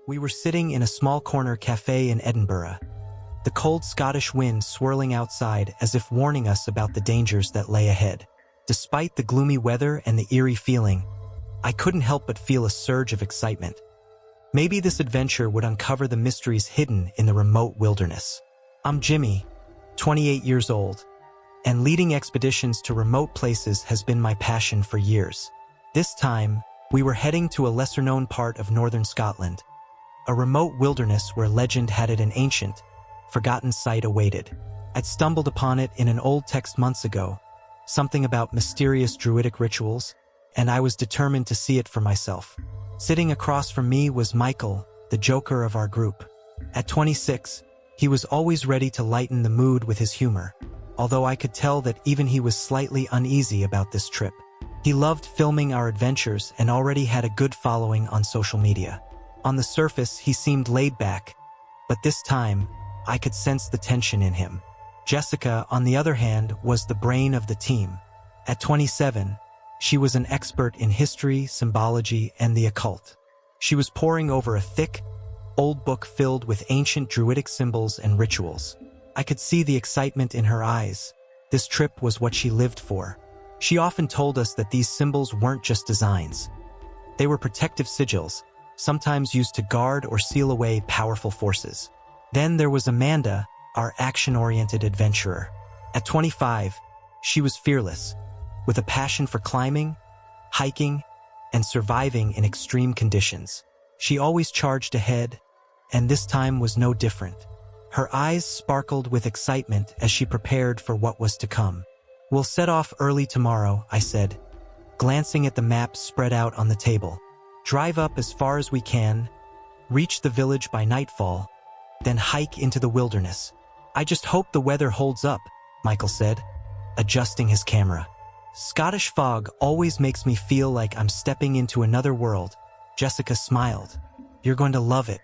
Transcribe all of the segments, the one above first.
We were sitting in a small corner cafe in Edinburgh, the cold Scottish wind swirling outside as if warning us about the dangers that lay ahead. Despite the gloomy weather and the eerie feeling, I couldn't help but feel a surge of excitement. Maybe this adventure would uncover the mysteries hidden in the remote wilderness. I'm Jimmy, 28 years old, and leading expeditions to remote places has been my passion for years. This time, we were heading to a lesser-known part of northern Scotland, a remote wilderness where legend had it an ancient, forgotten site awaited. I'd stumbled upon it in an old text months ago, something about mysterious druidic rituals, and I was determined to see it for myself. Sitting across from me was Michael, the joker of our group. At 26, he was always ready to lighten the mood with his humor, although I could tell that even he was slightly uneasy about this trip. He loved filming our adventures and already had a good following on social media. On the surface, he seemed laid back, but this time, I could sense the tension in him. Jessica, on the other hand, was the brain of the team. At 27, she was an expert in history, symbology, and the occult. She was poring over a thick, old book filled with ancient druidic symbols and rituals. I could see the excitement in her eyes. This trip was what she lived for. She often told us that these symbols weren't just designs. They were protective sigils, sometimes used to guard or seal away powerful forces. Then there was Amanda, our action-oriented adventurer. At 25, she was fearless, with a passion for climbing, hiking, and surviving in extreme conditions. She always charged ahead, and this time was no different. Her eyes sparkled with excitement as she prepared for what was to come. "We'll set off early tomorrow," I said, glancing at the maps spread out on the table. "Drive up as far as we can, reach the village by nightfall, then hike into the wilderness. I just hope the weather holds up," Michael said, adjusting his camera. "Scottish fog always makes me feel like I'm stepping into another world." Jessica smiled. "You're going to love it.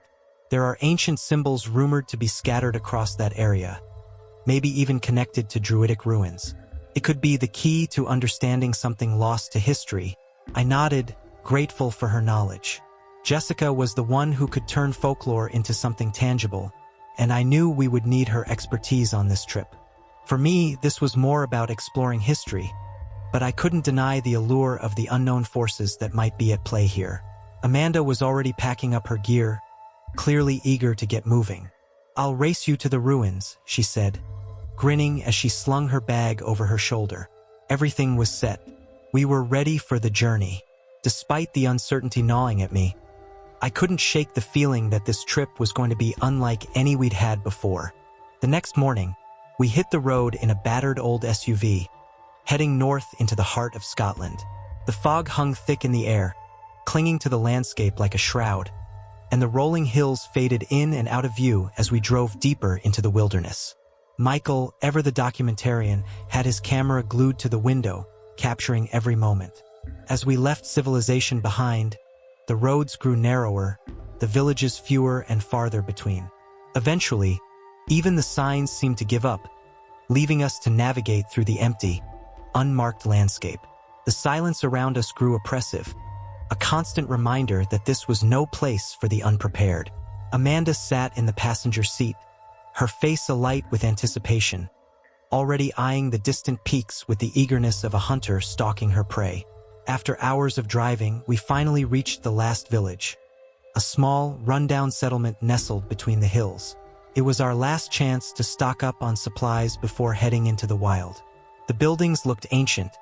There are ancient symbols rumored to be scattered across that area, maybe even connected to druidic ruins. It could be the key to understanding something lost to history." I nodded, grateful for her knowledge. Jessica was the one who could turn folklore into something tangible, and I knew we would need her expertise on this trip. For me, this was more about exploring history, but I couldn't deny the allure of the unknown forces that might be at play here. Amanda was already packing up her gear, clearly eager to get moving. "I'll race you to the ruins," she said, grinning as she slung her bag over her shoulder. Everything was set. We were ready for the journey. Despite the uncertainty gnawing at me, I couldn't shake the feeling that this trip was going to be unlike any we'd had before. The next morning, we hit the road in a battered old SUV, heading north into the heart of Scotland. The fog hung thick in the air, clinging to the landscape like a shroud, and the rolling hills faded in and out of view as we drove deeper into the wilderness. Michael, ever the documentarian, had his camera glued to the window, capturing every moment. As we left civilization behind, the roads grew narrower, the villages fewer and farther between. Eventually, even the signs seemed to give up, leaving us to navigate through the empty, unmarked landscape. The silence around us grew oppressive, a constant reminder that this was no place for the unprepared. Amanda sat in the passenger seat, her face alight with anticipation, already eyeing the distant peaks with the eagerness of a hunter stalking her prey. After hours of driving, we finally reached the last village, a small, rundown settlement nestled between the hills. It was our last chance to stock up on supplies before heading into the wild. The buildings looked ancient,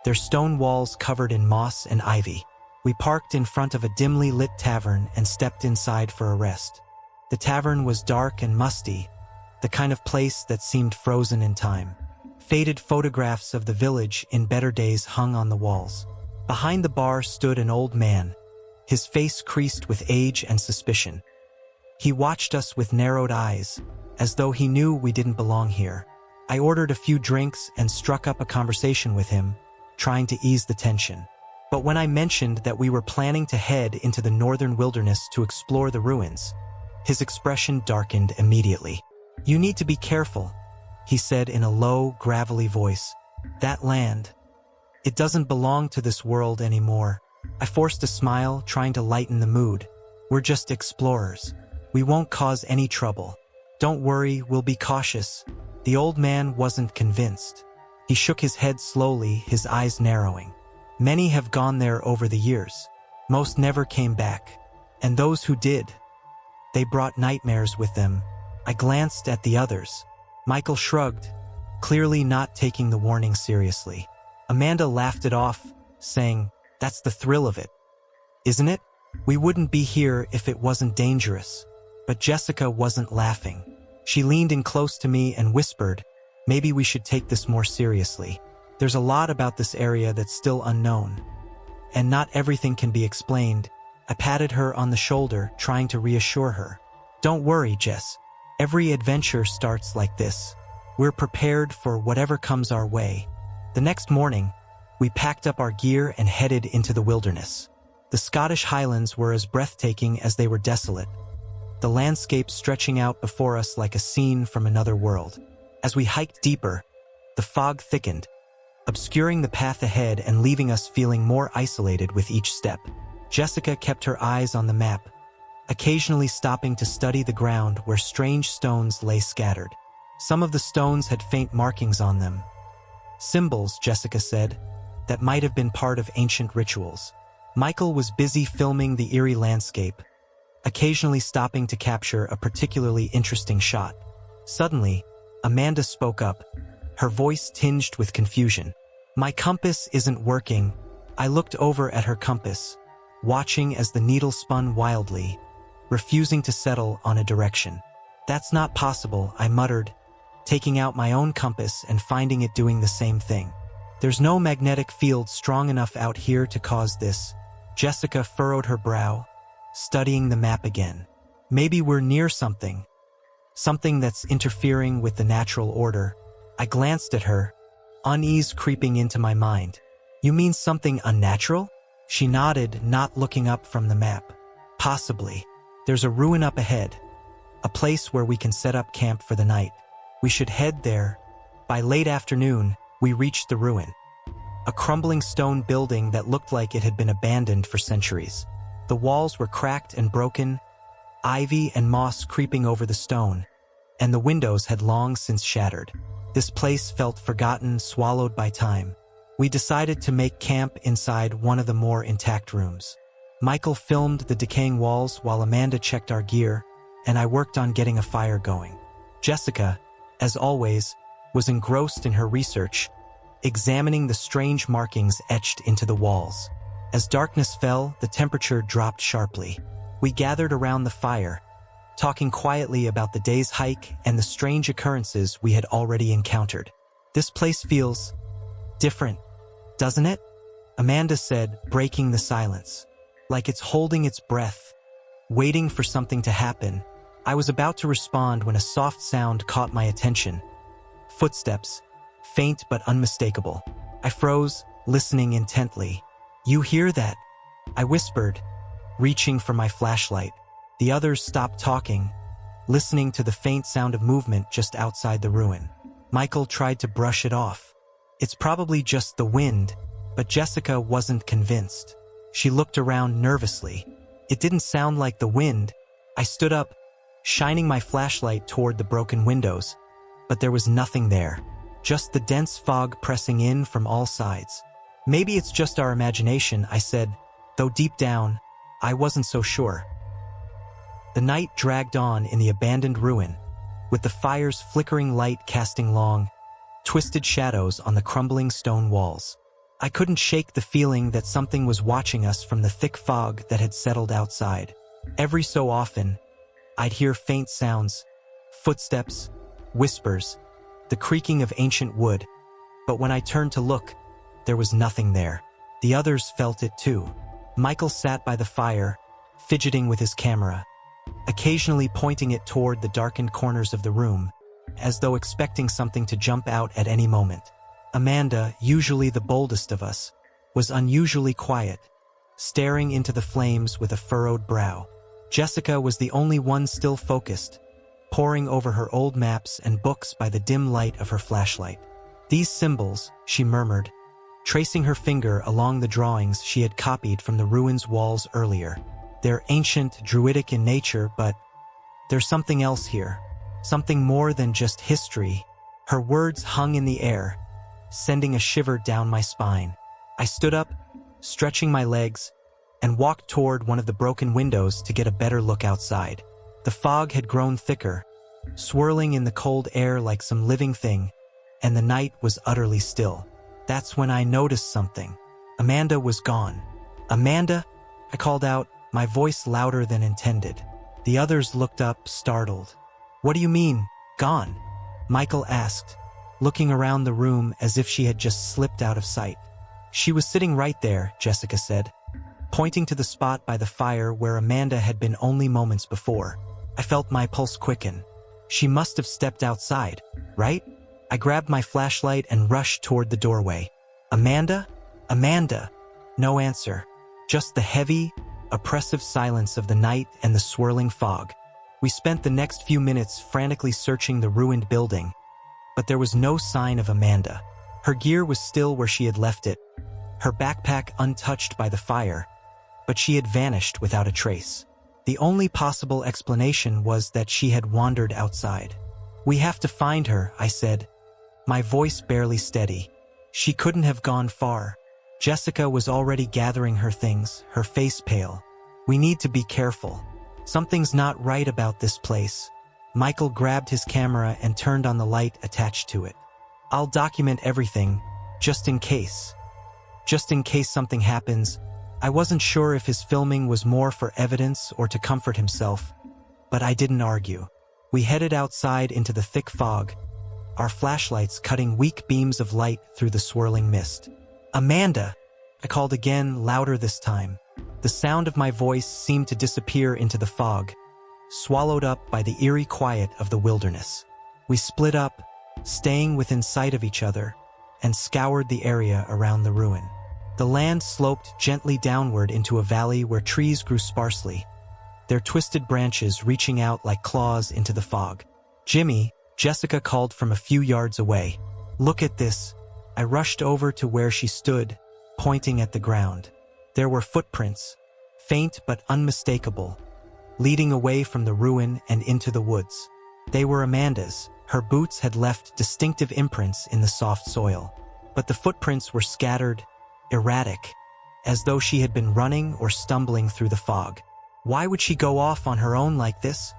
their stone walls covered in moss and ivy. We parked in front of a dimly lit tavern and stepped inside for a rest. The tavern was dark and musty, the kind of place that seemed frozen in time. Faded photographs of the village in better days hung on the walls. Behind the bar stood an old man, his face creased with age and suspicion. He watched us with narrowed eyes, as though he knew we didn't belong here. I ordered a few drinks and struck up a conversation with him, trying to ease the tension. But when I mentioned that we were planning to head into the northern wilderness to explore the ruins, his expression darkened immediately. "You need to be careful," he said in a low, gravelly voice. "That land, it doesn't belong to this world anymore." I forced a smile, trying to lighten the mood. We're just explorers. We won't cause any trouble. Don't worry, we'll be cautious." The old man wasn't convinced. He shook his head slowly, his eyes narrowing. "Many have gone there over the years. Most never came back. And those who did, they brought nightmares with them." I glanced at the others. Michael shrugged, clearly not taking the warning seriously. Amanda laughed it off, saying, "That's the thrill of it, isn't it? We wouldn't be here if it wasn't dangerous." But Jessica wasn't laughing. She leaned in close to me and whispered, "Maybe we should take this more seriously. There's a lot about this area that's still unknown. And not everything can be explained." I patted her on the shoulder, trying to reassure her. "Don't worry, Jess. Every adventure starts like this. We're prepared for whatever comes our way." The next morning, we packed up our gear and headed into the wilderness. The Scottish Highlands were as breathtaking as they were desolate, the landscape stretching out before us like a scene from another world. As we hiked deeper, the fog thickened, obscuring the path ahead and leaving us feeling more isolated with each step. Jessica kept her eyes on the map, occasionally stopping to study the ground where strange stones lay scattered. Some of the stones had faint markings on them. "Symbols," Jessica said, "that might have been part of ancient rituals." Michael was busy filming the eerie landscape, occasionally stopping to capture a particularly interesting shot. Suddenly, Amanda spoke up, her voice tinged with confusion. "My compass isn't working." I looked over at her compass, watching as the needle spun wildly, refusing to settle on a direction. "That's not possible," I muttered, taking out my own compass and finding it doing the same thing. "There's no magnetic field strong enough out here to cause this." Jessica furrowed her brow, studying the map again. "Maybe we're near something that's interfering with the natural order." I glanced at her, unease creeping into my mind. "You mean something unnatural?" She nodded, not looking up from the map. "Possibly. There's a ruin up ahead, a place where we can set up camp for the night. We should head there." By late afternoon, we reached the ruin, a crumbling stone building that looked like it had been abandoned for centuries. The walls were cracked and broken, ivy and moss creeping over the stone, and the windows had long since shattered. This place felt forgotten, swallowed by time. We decided to make camp inside one of the more intact rooms. Michael filmed the decaying walls while Amanda checked our gear, and I worked on getting a fire going. Jessica, as always, was engrossed in her research, examining the strange markings etched into the walls. As darkness fell, the temperature dropped sharply. We gathered around the fire, talking quietly about the day's hike and the strange occurrences we had already encountered. "This place feels different, doesn't it?" Amanda said, breaking the silence. "Like it's holding its breath, waiting for something to happen." I was about to respond when a soft sound caught my attention. Footsteps, faint but unmistakable. I froze, listening intently. "You hear that?" I whispered, reaching for my flashlight. The others stopped talking, listening to the faint sound of movement just outside the ruin. Michael tried to brush it off. "It's probably just the wind," but Jessica wasn't convinced. She looked around nervously. "It didn't sound like the wind." I stood up, shining my flashlight toward the broken windows, but there was nothing there, just the dense fog pressing in from all sides. "Maybe it's just our imagination," I said, though deep down, I wasn't so sure. The night dragged on in the abandoned ruin, with the fire's flickering light casting long, twisted shadows on the crumbling stone walls. I couldn't shake the feeling that something was watching us from the thick fog that had settled outside. Every so often, I'd hear faint sounds, footsteps, whispers, the creaking of ancient wood, but when I turned to look, there was nothing there. The others felt it too. Michael sat by the fire, fidgeting with his camera, occasionally pointing it toward the darkened corners of the room, as though expecting something to jump out at any moment. Amanda, usually the boldest of us, was unusually quiet, staring into the flames with a furrowed brow. Jessica was the only one still focused, poring over her old maps and books by the dim light of her flashlight. "These symbols," she murmured, tracing her finger along the drawings she had copied from the ruins' walls earlier. They're ancient, druidic in nature, but there's something else here. Something more than just history. Her words hung in the air, sending a shiver down my spine. I stood up, stretching my legs, and walked toward one of the broken windows to get a better look outside. The fog had grown thicker, swirling in the cold air like some living thing, and the night was utterly still. That's when I noticed something. Amanda was gone. "Amanda?" I called out, my voice louder than intended. The others looked up, startled. "What do you mean, gone?" Michael asked, looking around the room as if she had just slipped out of sight. "She was sitting right there," Jessica said, pointing to the spot by the fire where Amanda had been only moments before. I felt my pulse quicken. She must have stepped outside, right? I grabbed my flashlight and rushed toward the doorway. "Amanda? Amanda?" No answer. Just the heavy, oppressive silence of the night and the swirling fog. We spent the next few minutes frantically searching the ruined building, but there was no sign of Amanda. Her gear was still where she had left it, her backpack untouched by the fire, but she had vanished without a trace. The only possible explanation was that she had wandered outside. "We have to find her," I said, my voice barely steady. "She couldn't have gone far." Jessica was already gathering her things, her face pale. "We need to be careful. Something's not right about this place." Michael grabbed his camera and turned on the light attached to it. "I'll document everything, just in case. Just in case something happens." I wasn't sure if his filming was more for evidence or to comfort himself, but I didn't argue. We headed outside into the thick fog, our flashlights cutting weak beams of light through the swirling mist. "Amanda!" I called again, louder this time. The sound of my voice seemed to disappear into the fog, swallowed up by the eerie quiet of the wilderness. We split up, staying within sight of each other, and scoured the area around the ruin. The land sloped gently downward into a valley where trees grew sparsely, their twisted branches reaching out like claws into the fog. "Jimmy," Jessica called from a few yards away. "Look at this." I rushed over to where she stood, pointing at the ground. There were footprints, faint but unmistakable, leading away from the ruin and into the woods. They were Amanda's. Her boots had left distinctive imprints in the soft soil, but the footprints were scattered, erratic, as though she had been running or stumbling through the fog. "Why would she go off on her own like this?"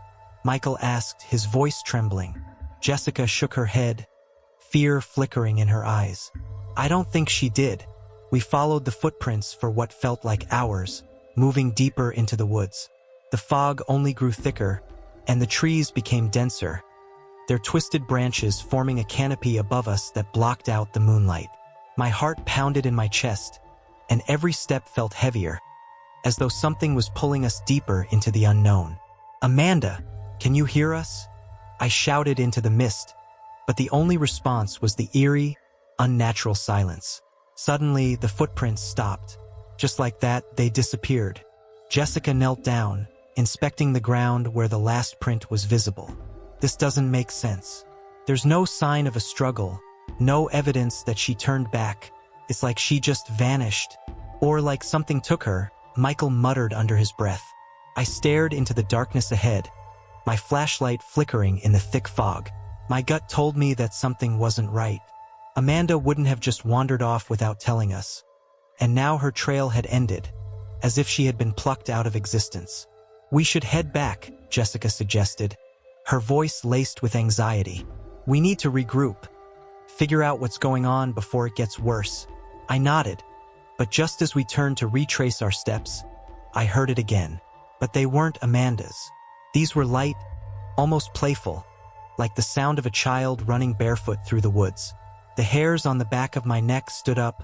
Michael asked, his voice trembling. Jessica shook her head, fear flickering in her eyes. "I don't think she did." We followed the footprints for what felt like hours, moving deeper into the woods. The fog only grew thicker, and the trees became denser, their twisted branches forming a canopy above us that blocked out the moonlight. My heart pounded in my chest, and every step felt heavier, as though something was pulling us deeper into the unknown. "Amanda, can you hear us?" I shouted into the mist, but the only response was the eerie, unnatural silence. Suddenly, the footprints stopped. Just like that, they disappeared. Jessica knelt down, inspecting the ground where the last print was visible. "This doesn't make sense. There's no sign of a struggle, no evidence that she turned back. It's like she just vanished. Or like something took her," Michael muttered under his breath. I stared into the darkness ahead, my flashlight flickering in the thick fog. My gut told me that something wasn't right. Amanda wouldn't have just wandered off without telling us. And now her trail had ended, as if she had been plucked out of existence. "We should head back," Jessica suggested, her voice laced with anxiety. "We need to regroup, figure out what's going on before it gets worse." I nodded, but just as we turned to retrace our steps, I heard it again. But they weren't Amanda's. These were light, almost playful, like the sound of a child running barefoot through the woods. The hairs on the back of my neck stood up,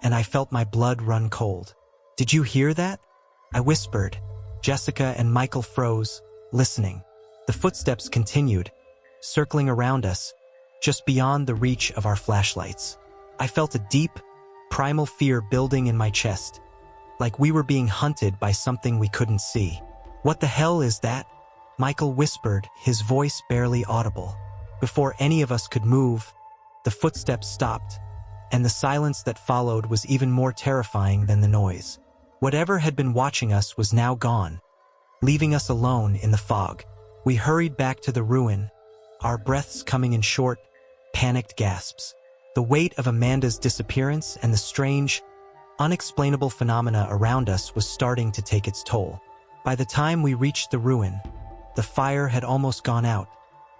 and I felt my blood run cold. "Did you hear that?" I whispered. Jessica and Michael froze, listening. The footsteps continued, circling around us, just beyond the reach of our flashlights. I felt a deep, primal fear building in my chest, like we were being hunted by something we couldn't see. "What the hell is that?" Michael whispered, his voice barely audible. Before any of us could move, the footsteps stopped, and the silence that followed was even more terrifying than the noise. Whatever had been watching us was now gone, leaving us alone in the fog. We hurried back to the ruin, our breaths coming in short, panicked gasps. The weight of Amanda's disappearance and the strange, unexplainable phenomena around us was starting to take its toll. By the time we reached the ruin, the fire had almost gone out,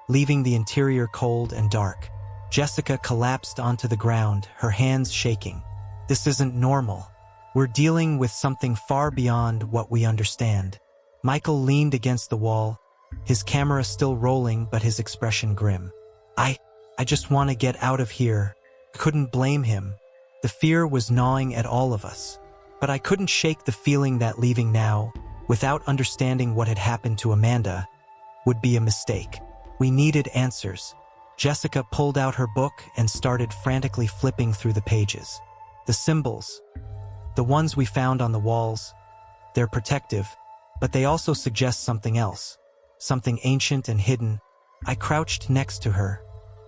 leaving the interior cold and dark. Jessica collapsed onto the ground, her hands shaking. This isn't normal. We're dealing with something far beyond what we understand. Michael leaned against the wall, his camera still rolling but his expression grim. I just want to get out of here. Couldn't blame him. The fear was gnawing at all of us. But I couldn't shake the feeling that leaving now, without understanding what had happened to Amanda, would be a mistake. We needed answers. Jessica pulled out her book and started frantically flipping through the pages. The symbols, the ones we found on the walls, they're protective, but they also suggest something else, something ancient and hidden. I crouched next to her,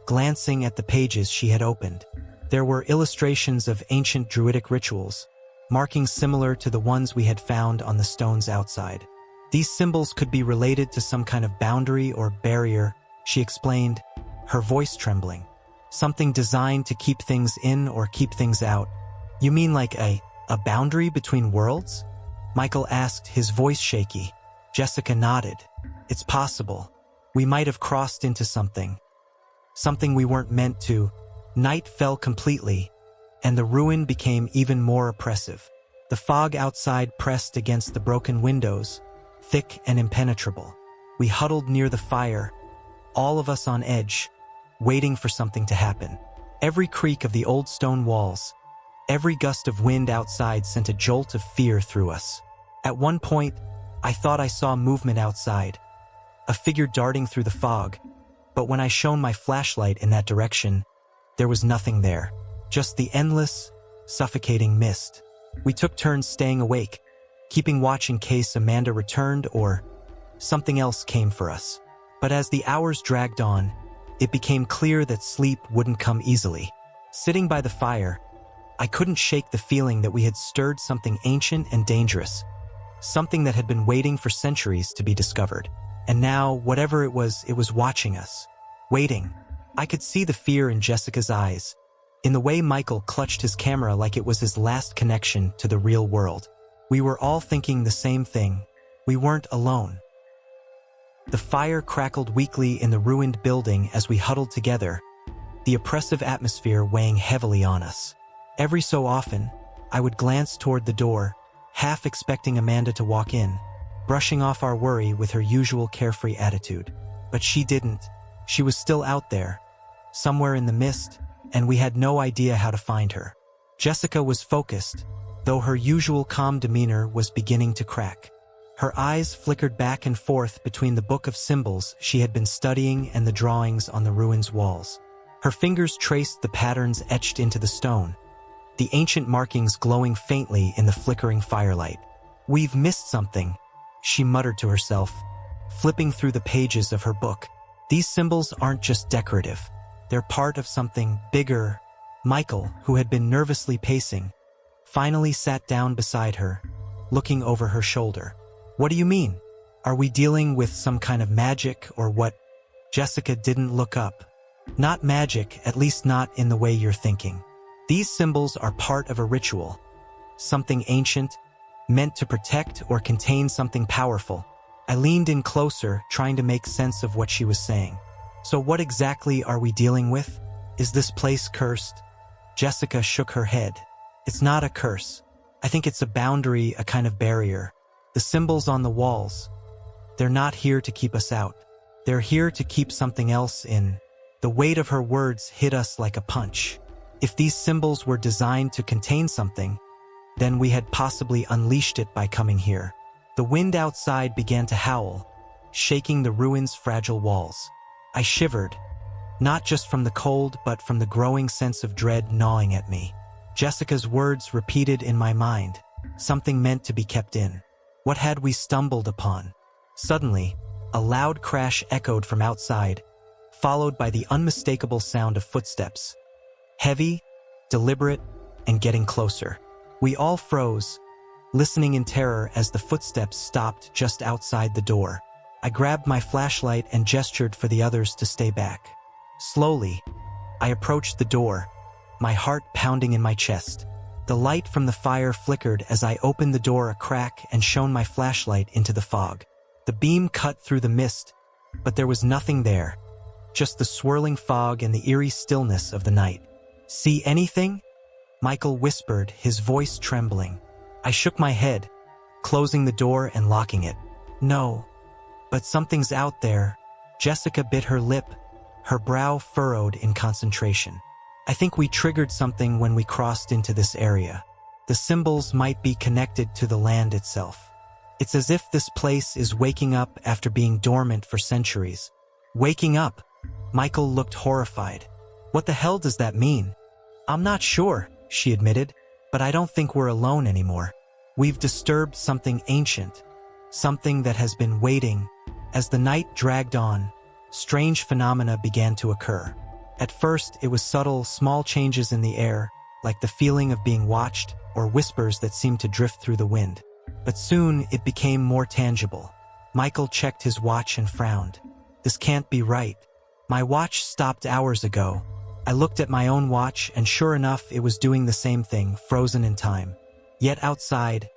glancing at the pages she had opened. There were illustrations of ancient druidic rituals, markings similar to the ones we had found on the stones outside. These symbols could be related to some kind of boundary or barrier, she explained, her voice trembling. Something designed to keep things in or keep things out. You mean like a boundary between worlds? Michael asked, his voice shaky. Jessica nodded. It's possible. We might have crossed into something we weren't meant to. Night fell completely, and the ruin became even more oppressive. The fog outside pressed against the broken windows, thick and impenetrable. We huddled near the fire, all of us on edge, waiting for something to happen. Every creak of the old stone walls, every gust of wind outside sent a jolt of fear through us. At one point, I thought I saw movement outside, a figure darting through the fog, but when I shone my flashlight in that direction, there was nothing there, just the endless, suffocating mist. We took turns staying awake, keeping watch in case Amanda returned or something else came for us. But as the hours dragged on, it became clear that sleep wouldn't come easily. Sitting by the fire, I couldn't shake the feeling that we had stirred something ancient and dangerous, something that had been waiting for centuries to be discovered. And now, whatever it was watching us, waiting. I could see the fear in Jessica's eyes, in the way Michael clutched his camera like it was his last connection to the real world. We were all thinking the same thing. We weren't alone. The fire crackled weakly in the ruined building as we huddled together, the oppressive atmosphere weighing heavily on us. Every so often, I would glance toward the door, half expecting Amanda to walk in, brushing off our worry with her usual carefree attitude. But she didn't. She was still out there, somewhere in the mist, and we had no idea how to find her. Jessica was focused, though her usual calm demeanor was beginning to crack. Her eyes flickered back and forth between the book of symbols she had been studying and the drawings on the ruin's walls. Her fingers traced the patterns etched into the stone, the ancient markings glowing faintly in the flickering firelight. "We've missed something," she muttered to herself, flipping through the pages of her book. "These symbols aren't just decorative. They're part of something bigger." Michael, who had been nervously pacing, finally sat down beside her, looking over her shoulder. "What do you mean? Are we dealing with some kind of magic or what?" Jessica didn't look up. "Not magic, at least not in the way you're thinking. These symbols are part of a ritual, something ancient, meant to protect or contain something powerful." I leaned in closer, trying to make sense of what she was saying. "So what exactly are we dealing with? Is this place cursed?" Jessica shook her head. "It's not a curse. I think it's a boundary, a kind of barrier. The symbols on the walls, they're not here to keep us out. They're here to keep something else in." The weight of her words hit us like a punch. If these symbols were designed to contain something, then we had possibly unleashed it by coming here. The wind outside began to howl, shaking the ruin's fragile walls. I shivered, not just from the cold but from the growing sense of dread gnawing at me. Jessica's words repeated in my mind, something meant to be kept in. What had we stumbled upon? Suddenly, a loud crash echoed from outside, followed by the unmistakable sound of footsteps. Heavy, deliberate, and getting closer. We all froze, listening in terror as the footsteps stopped just outside the door. I grabbed my flashlight and gestured for the others to stay back. Slowly, I approached the door, my heart pounding in my chest. The light from the fire flickered as I opened the door a crack and shone my flashlight into the fog. The beam cut through the mist, but there was nothing there, just the swirling fog and the eerie stillness of the night. "See anything?" Michael whispered, his voice trembling. I shook my head, closing the door and locking it. "No, but something's out there." Jessica bit her lip, her brow furrowed in concentration. "I think we triggered something when we crossed into this area. The symbols might be connected to the land itself. It's as if this place is waking up after being dormant for centuries." "Waking up?" Michael looked horrified. "What the hell does that mean?" "I'm not sure," she admitted, "but I don't think we're alone anymore. We've disturbed something ancient, something that has been waiting." As the night dragged on, strange phenomena began to occur. At first, it was subtle, small changes in the air, like the feeling of being watched, or whispers that seemed to drift through the wind. But soon, it became more tangible. Michael checked his watch and frowned. "This can't be right. My watch stopped hours ago." I looked at my own watch, and sure enough, it was doing the same thing, frozen in time. Yet outside,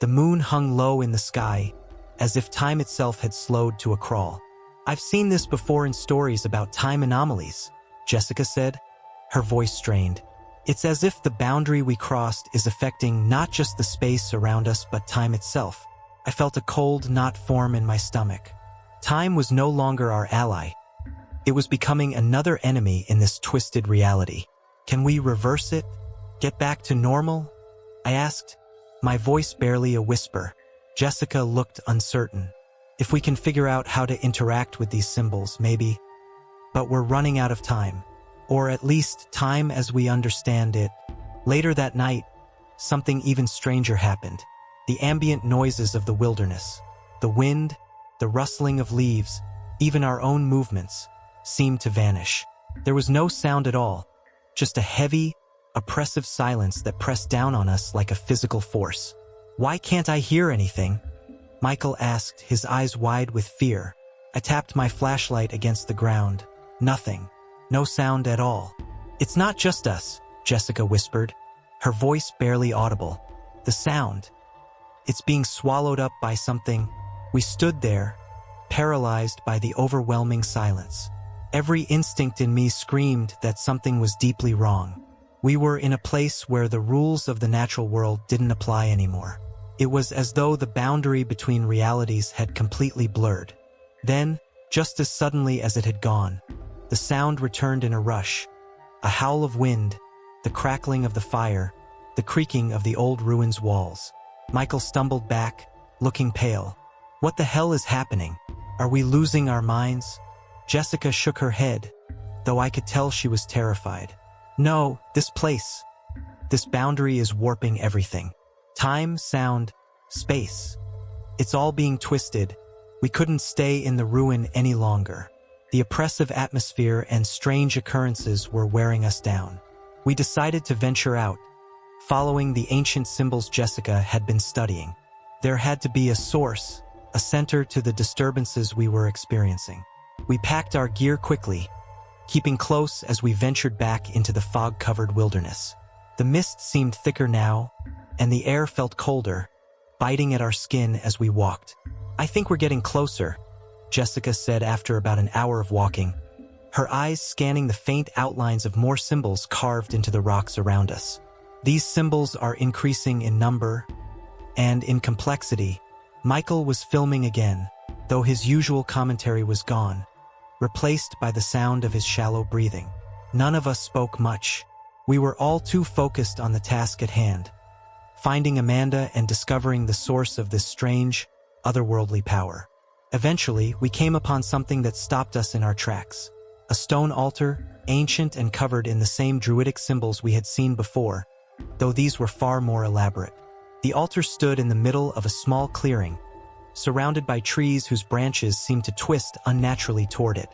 the moon hung low in the sky, as if time itself had slowed to a crawl. "I've seen this before in stories about time anomalies," Jessica said, her voice strained. "It's as if the boundary we crossed is affecting not just the space around us but time itself." I felt a cold knot form in my stomach. Time was no longer our ally. It was becoming another enemy in this twisted reality. "Can we reverse it? Get back to normal?" I asked, my voice barely a whisper. Jessica looked uncertain. "If we can figure out how to interact with these symbols, maybe. But we're running out of time. Or at least time as we understand it." Later that night, something even stranger happened. The ambient noises of the wilderness, the wind, the rustling of leaves, even our own movements, seemed to vanish. There was no sound at all, just a heavy, oppressive silence that pressed down on us like a physical force. "Why can't I hear anything?" Michael asked, his eyes wide with fear. I tapped my flashlight against the ground. Nothing. No sound at all. "It's not just us," Jessica whispered, her voice barely audible. "The sound. It's being swallowed up by something." We stood there, paralyzed by the overwhelming silence. Every instinct in me screamed that something was deeply wrong. We were in a place where the rules of the natural world didn't apply anymore. It was as though the boundary between realities had completely blurred. Then, just as suddenly as it had gone, the sound returned in a rush. A howl of wind, the crackling of the fire, the creaking of the old ruins' walls. Michael stumbled back, looking pale. "What the hell is happening? Are we losing our minds?" Jessica shook her head, though I could tell she was terrified. "No, this place. This boundary is warping everything. Time, sound, space. It's all being twisted. We couldn't stay in the ruin any longer. The oppressive atmosphere and strange occurrences were wearing us down. We decided to venture out, following the ancient symbols Jessica had been studying. There had to be a source, a center to the disturbances we were experiencing. We packed our gear quickly, keeping close as we ventured back into the fog-covered wilderness. The mist seemed thicker now, and the air felt colder, biting at our skin as we walked. "I think we're getting closer," Jessica said after about an hour of walking, her eyes scanning the faint outlines of more symbols carved into the rocks around us. "These symbols are increasing in number and in complexity." Michael was filming again, though his usual commentary was gone, replaced by the sound of his shallow breathing. None of us spoke much. We were all too focused on the task at hand, finding Amanda and discovering the source of this strange, otherworldly power. Eventually, we came upon something that stopped us in our tracks. A stone altar, ancient and covered in the same druidic symbols we had seen before, though these were far more elaborate. The altar stood in the middle of a small clearing, surrounded by trees whose branches seemed to twist unnaturally toward it,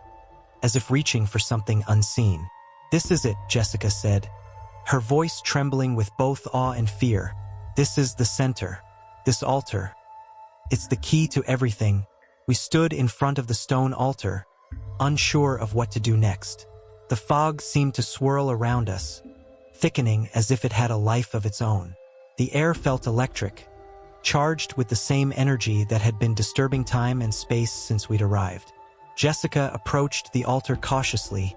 as if reaching for something unseen. "This is it," Jessica said, her voice trembling with both awe and fear. "This is the center. This altar. It's the key to everything. We stood in front of the stone altar, unsure of what to do next. The fog seemed to swirl around us, thickening as if it had a life of its own. The air felt electric, charged with the same energy that had been disturbing time and space since we'd arrived. Jessica approached the altar cautiously,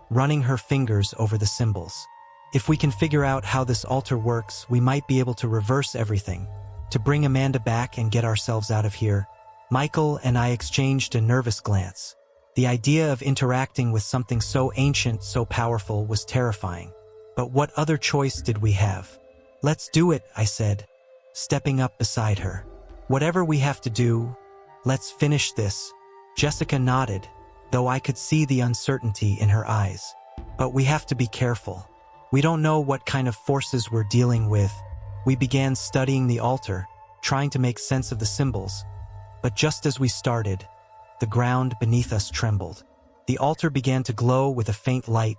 running her fingers over the symbols. If we can figure out how this altar works, we might be able to reverse everything, to bring Amanda back and get ourselves out of here. Michael and I exchanged a nervous glance. The idea of interacting with something so ancient, so powerful, was terrifying. But what other choice did we have? Let's do it, I said, stepping up beside her. Whatever we have to do, let's finish this. Jessica nodded, though I could see the uncertainty in her eyes. But we have to be careful. We don't know what kind of forces we're dealing with. We began studying the altar, trying to make sense of the symbols. But just as we started, the ground beneath us trembled. The altar began to glow with a faint light,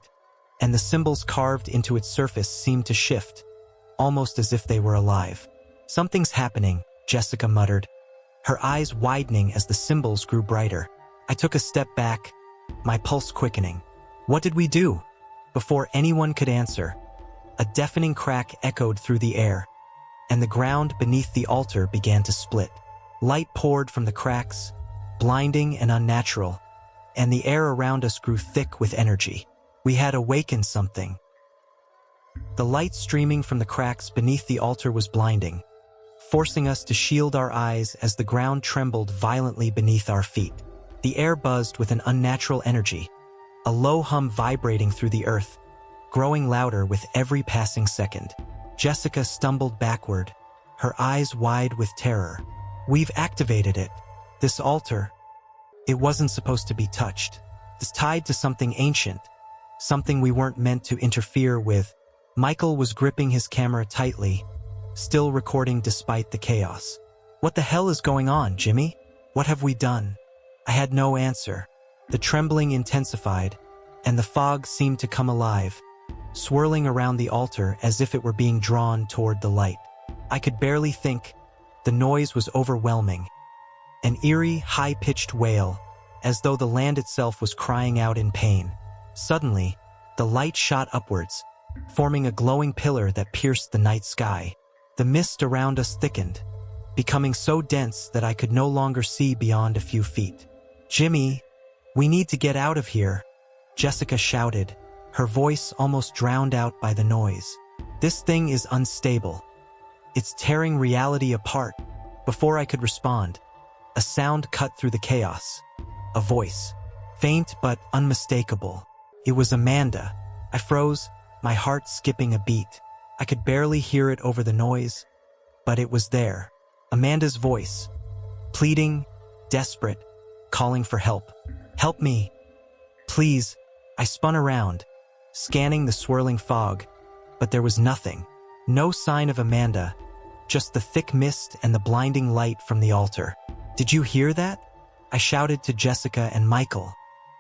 and the symbols carved into its surface seemed to shift, almost as if they were alive. Something's happening, Jessica muttered, her eyes widening as the symbols grew brighter. I took a step back, my pulse quickening. What did we do? Before anyone could answer, a deafening crack echoed through the air, and the ground beneath the altar began to split. Light poured from the cracks, blinding and unnatural, and the air around us grew thick with energy. We had awakened something. The light streaming from the cracks beneath the altar was blinding, forcing us to shield our eyes as the ground trembled violently beneath our feet. The air buzzed with an unnatural energy, a low hum vibrating through the earth, growing louder with every passing second. Jessica stumbled backward, her eyes wide with terror. We've activated it. This altar. It wasn't supposed to be touched. It's tied to something ancient, something we weren't meant to interfere with. Michael was gripping his camera tightly, still recording despite the chaos. What the hell is going on, Jimmy? What have we done? I had no answer. The trembling intensified, and the fog seemed to come alive, swirling around the altar as if it were being drawn toward the light. I could barely think. The noise was overwhelming. An eerie, high-pitched wail, as though the land itself was crying out in pain. Suddenly, the light shot upwards, forming a glowing pillar that pierced the night sky. The mist around us thickened, becoming so dense that I could no longer see beyond a few feet. Jimmy, we need to get out of here, Jessica shouted, her voice almost drowned out by the noise. This thing is unstable. It's tearing reality apart. Before I could respond, a sound cut through the chaos. A voice, faint but unmistakable. It was Amanda. I froze, my heart skipping a beat. I could barely hear it over the noise, but it was there. Amanda's voice, pleading, desperate, calling for help. Help me. Please. I spun around, scanning the swirling fog, but there was nothing. No sign of Amanda, just the thick mist and the blinding light from the altar. Did you hear that? I shouted to Jessica and Michael.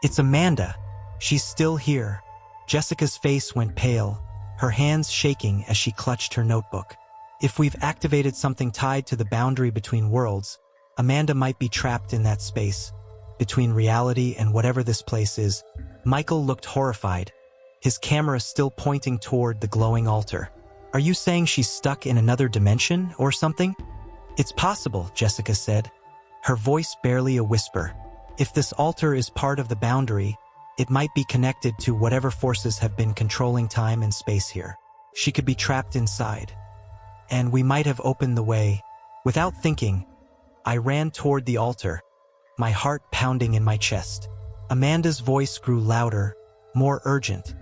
It's Amanda. She's still here. Jessica's face went pale, her hands shaking as she clutched her notebook. If we've activated something tied to the boundary between worlds, Amanda might be trapped in that space, between reality and whatever this place is. Michael looked horrified, his camera still pointing toward the glowing altar. Are you saying she's stuck in another dimension or something? It's possible, Jessica said, her voice barely a whisper. If this altar is part of the boundary, it might be connected to whatever forces have been controlling time and space here. She could be trapped inside. And we might have opened the way. Without thinking, I ran toward the altar, my heart pounding in my chest. Amanda's voice grew louder, more urgent,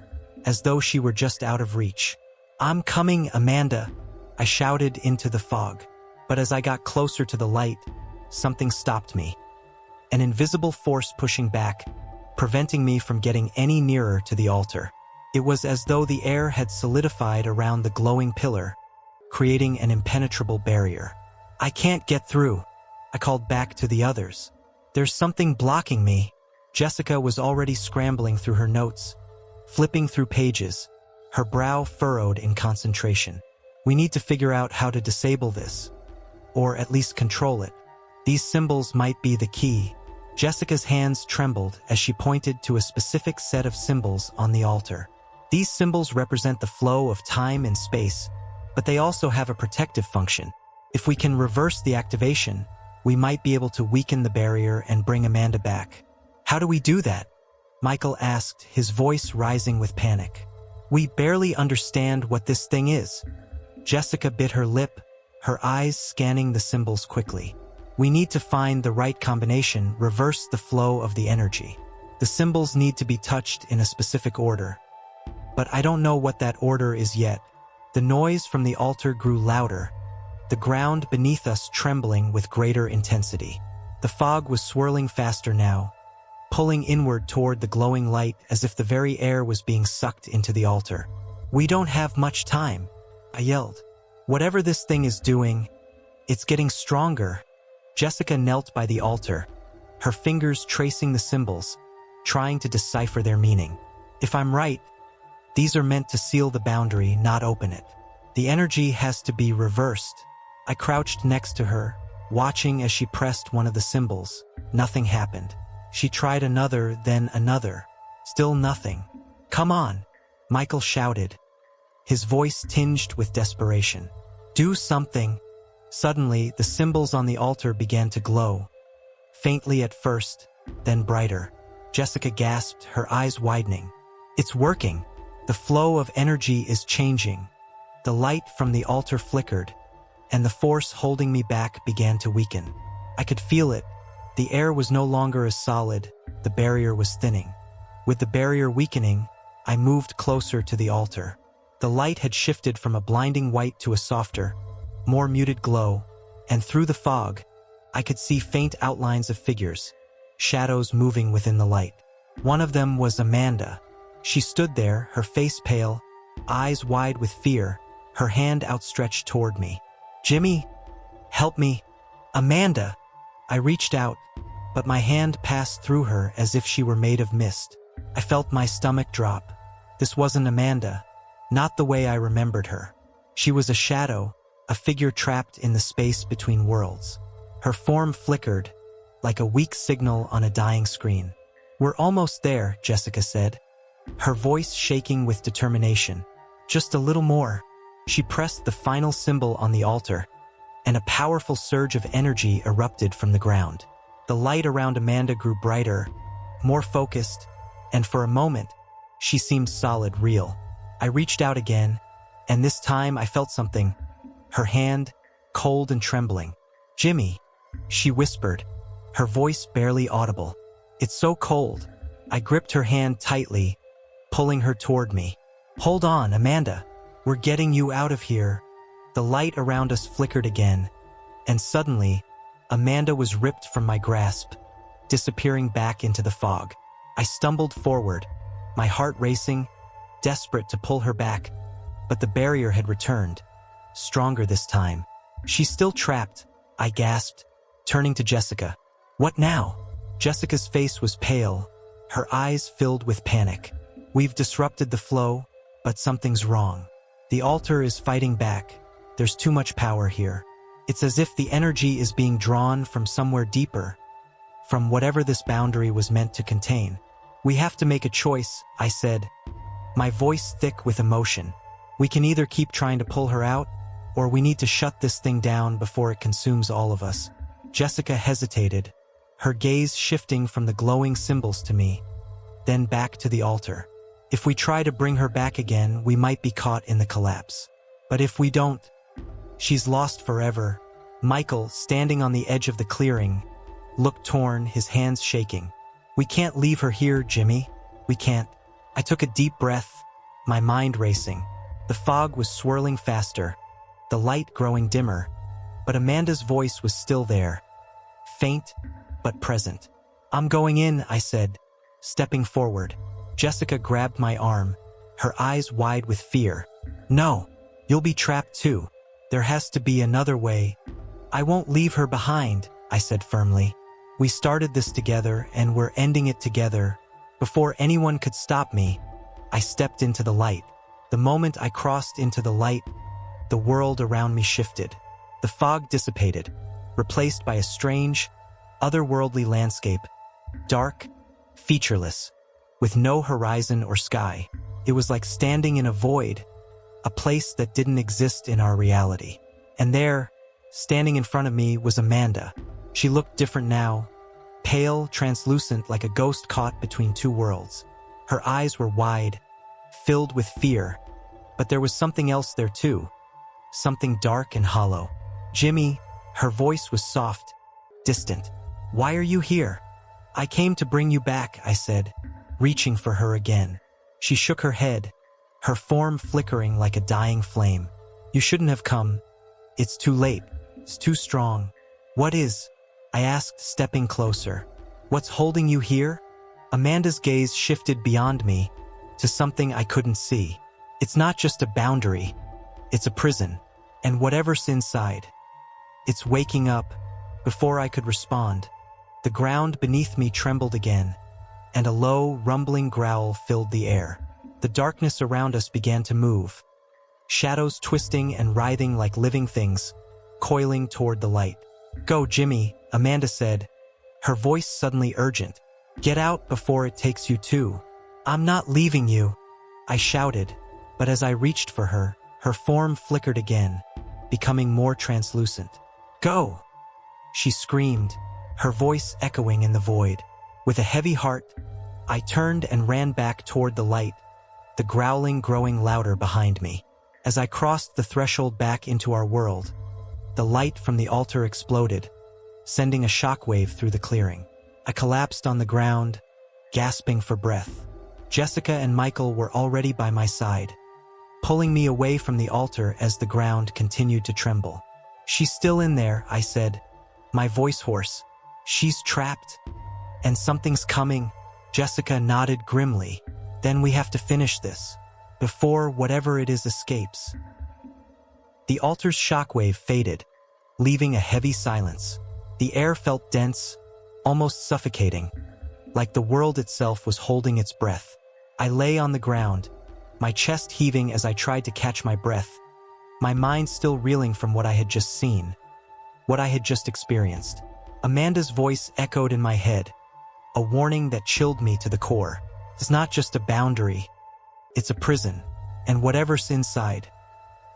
as though she were just out of reach. I'm coming, Amanda, I shouted into the fog. But as I got closer to the light, something stopped me. An invisible force pushing back, preventing me from getting any nearer to the altar. It was as though the air had solidified around the glowing pillar, creating an impenetrable barrier. I can't get through, I called back to the others. There's something blocking me. Jessica was already scrambling through her notes, flipping through pages, her brow furrowed in concentration. We need to figure out how to disable this. or at least control it. These symbols might be the key. Jessica's hands trembled as she pointed to a specific set of symbols on the altar. These symbols represent the flow of time and space, but they also have a protective function. If we can reverse the activation, we might be able to weaken the barrier and bring Amanda back. How do we do that? Michael asked, his voice rising with panic. We barely understand what this thing is. Jessica bit her lip, her eyes scanning the symbols quickly. We need to find the right combination, reverse the flow of the energy. The symbols need to be touched in a specific order. But I don't know what that order is yet. The noise from the altar grew louder, the ground beneath us trembling with greater intensity. The fog was swirling faster now, pulling inward toward the glowing light as if the very air was being sucked into the altar. We don't have much time, I yelled. Whatever this thing is doing, it's getting stronger. Jessica knelt by the altar, her fingers tracing the symbols, trying to decipher their meaning. If I'm right, these are meant to seal the boundary, not open it. The energy has to be reversed. I crouched next to her, watching as she pressed one of the symbols. Nothing happened. She tried another, then another. Still nothing. Come on, Michael shouted, his voice tinged with desperation. Do something. Suddenly, the symbols on the altar began to glow. Faintly at first, then brighter. Jessica gasped, her eyes widening. It's working. The flow of energy is changing. The light from the altar flickered, and the force holding me back began to weaken. I could feel it. The air was no longer as solid, the barrier was thinning. With the barrier weakening, I moved closer to the altar. The light had shifted from a blinding white to a softer, more muted glow, and through the fog, I could see faint outlines of figures, shadows moving within the light. One of them was Amanda. She stood there, her face pale, eyes wide with fear, her hand outstretched toward me. Jimmy, help me. Amanda! I reached out, but my hand passed through her as if she were made of mist. I felt my stomach drop. This wasn't Amanda, not the way I remembered her. She was a shadow, a figure trapped in the space between worlds. Her form flickered, like a weak signal on a dying screen. We're almost there, Jessica said, her voice shaking with determination. Just a little more. She pressed the final symbol on the altar, and a powerful surge of energy erupted from the ground. The light around Amanda grew brighter, more focused, and for a moment, she seemed solid, real. I reached out again, and this time I felt something. Her hand, cold and trembling. Jimmy, she whispered, her voice barely audible. It's so cold. I gripped her hand tightly, pulling her toward me. Hold on, Amanda. We're getting you out of here. The light around us flickered again, and suddenly, Amanda was ripped from my grasp, disappearing back into the fog. I stumbled forward, my heart racing, desperate to pull her back, but the barrier had returned, stronger this time. She's still trapped, I gasped, turning to Jessica. What now? Jessica's face was pale, her eyes filled with panic. We've disrupted the flow, but something's wrong. The altar is fighting back. There's too much power here. It's as if the energy is being drawn from somewhere deeper, from whatever this boundary was meant to contain. We have to make a choice, I said, my voice thick with emotion. We can either keep trying to pull her out, or we need to shut this thing down before it consumes all of us. Jessica hesitated, her gaze shifting from the glowing symbols to me, then back to the altar. If we try to bring her back again, we might be caught in the collapse. But if we don't, she's lost forever. Michael, standing on the edge of the clearing, looked torn, his hands shaking. We can't leave her here, Jimmy. We can't. I took a deep breath, my mind racing. The fog was swirling faster, the light growing dimmer, but Amanda's voice was still there, faint but present. I'm going in, I said, stepping forward. Jessica grabbed my arm, her eyes wide with fear. No, you'll be trapped too. There has to be another way. I won't leave her behind, I said firmly. We started this together and we're ending it together. Before anyone could stop me, I stepped into the light. The moment I crossed into the light, the world around me shifted. The fog dissipated, replaced by a strange, otherworldly landscape, dark, featureless, with no horizon or sky. It was like standing in a void, a place that didn't exist in our reality. And there, standing in front of me, was Amanda. She looked different now, pale, translucent, like a ghost caught between two worlds. Her eyes were wide, filled with fear, but there was something else there too, something dark and hollow. "Jimmy," her voice was soft, distant. "Why are you here?" "I came to bring you back," I said, reaching for her again. She shook her head, her form flickering like a dying flame. "You shouldn't have come. It's too late. It's too strong." "What is?" I asked, stepping closer. "What's holding you here?" Amanda's gaze shifted beyond me to something I couldn't see. "It's not just a boundary. It's a prison. And whatever's inside, it's waking up." Before I could respond, the ground beneath me trembled again, and a low, rumbling growl filled the air. The darkness around us began to move, shadows twisting and writhing like living things, coiling toward the light. "Go, Jimmy," Amanda said, her voice suddenly urgent. "Get out before it takes you too." "I'm not leaving you," I shouted, but as I reached for her, her form flickered again, becoming more translucent. "Go!" she screamed, her voice echoing in the void. With a heavy heart, I turned and ran back toward the light, the growling growing louder behind me. As I crossed the threshold back into our world, the light from the altar exploded, sending a shockwave through the clearing. I collapsed on the ground, gasping for breath. Jessica and Michael were already by my side, pulling me away from the altar as the ground continued to tremble. "She's still in there," I said, my voice hoarse. "She's trapped, and something's coming." Jessica nodded grimly. "Then we have to finish this, before whatever it is escapes." The altar's shockwave faded, leaving a heavy silence. The air felt dense, almost suffocating, like the world itself was holding its breath. I lay on the ground, my chest heaving as I tried to catch my breath, my mind still reeling from what I had just seen, what I had just experienced. Amanda's voice echoed in my head, a warning that chilled me to the core. It's not just a boundary, it's a prison, and whatever's inside,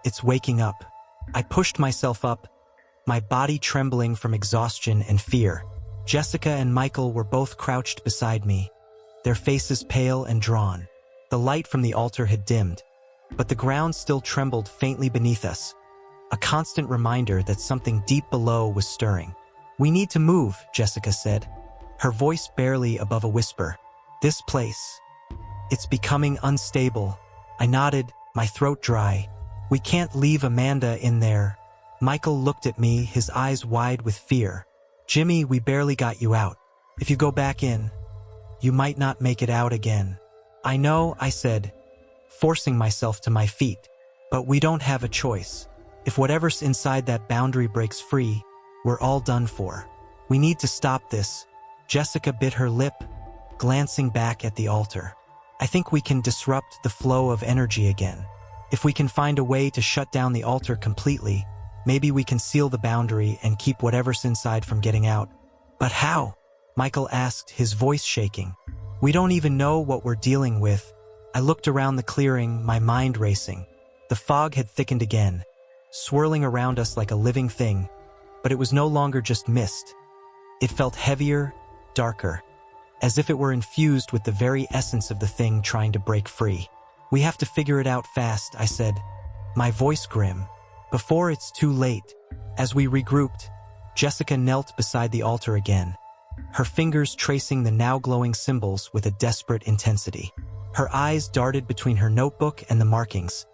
it's waking up. I pushed myself up, my body trembling from exhaustion and fear. Jessica and Michael were both crouched beside me, their faces pale and drawn. The light from the altar had dimmed, but the ground still trembled faintly beneath us, a constant reminder that something deep below was stirring. "We need to move," Jessica said, her voice barely above a whisper. "This place, it's becoming unstable." I nodded, my throat dry. "We can't leave Amanda in there." Michael looked at me, his eyes wide with fear. "Jimmy, we barely got you out. If you go back in, you might not make it out again." "I know," I said, forcing myself to my feet. "But we don't have a choice. If whatever's inside that boundary breaks free, we're all done for. We need to stop this." Jessica bit her lip, glancing back at the altar. "I think we can disrupt the flow of energy again. If we can find a way to shut down the altar completely, maybe we can seal the boundary and keep whatever's inside from getting out." "But how?" Michael asked, his voice shaking. "We don't even know what we're dealing with." I looked around the clearing, my mind racing. The fog had thickened again, swirling around us like a living thing, but it was no longer just mist. It felt heavier, darker, as if it were infused with the very essence of the thing trying to break free. "We have to figure it out fast," I said, my voice grim, "before it's too late." As we regrouped, Jessica knelt beside the altar again, her fingers tracing the now glowing symbols with a desperate intensity. Her eyes darted between her notebook and the markings,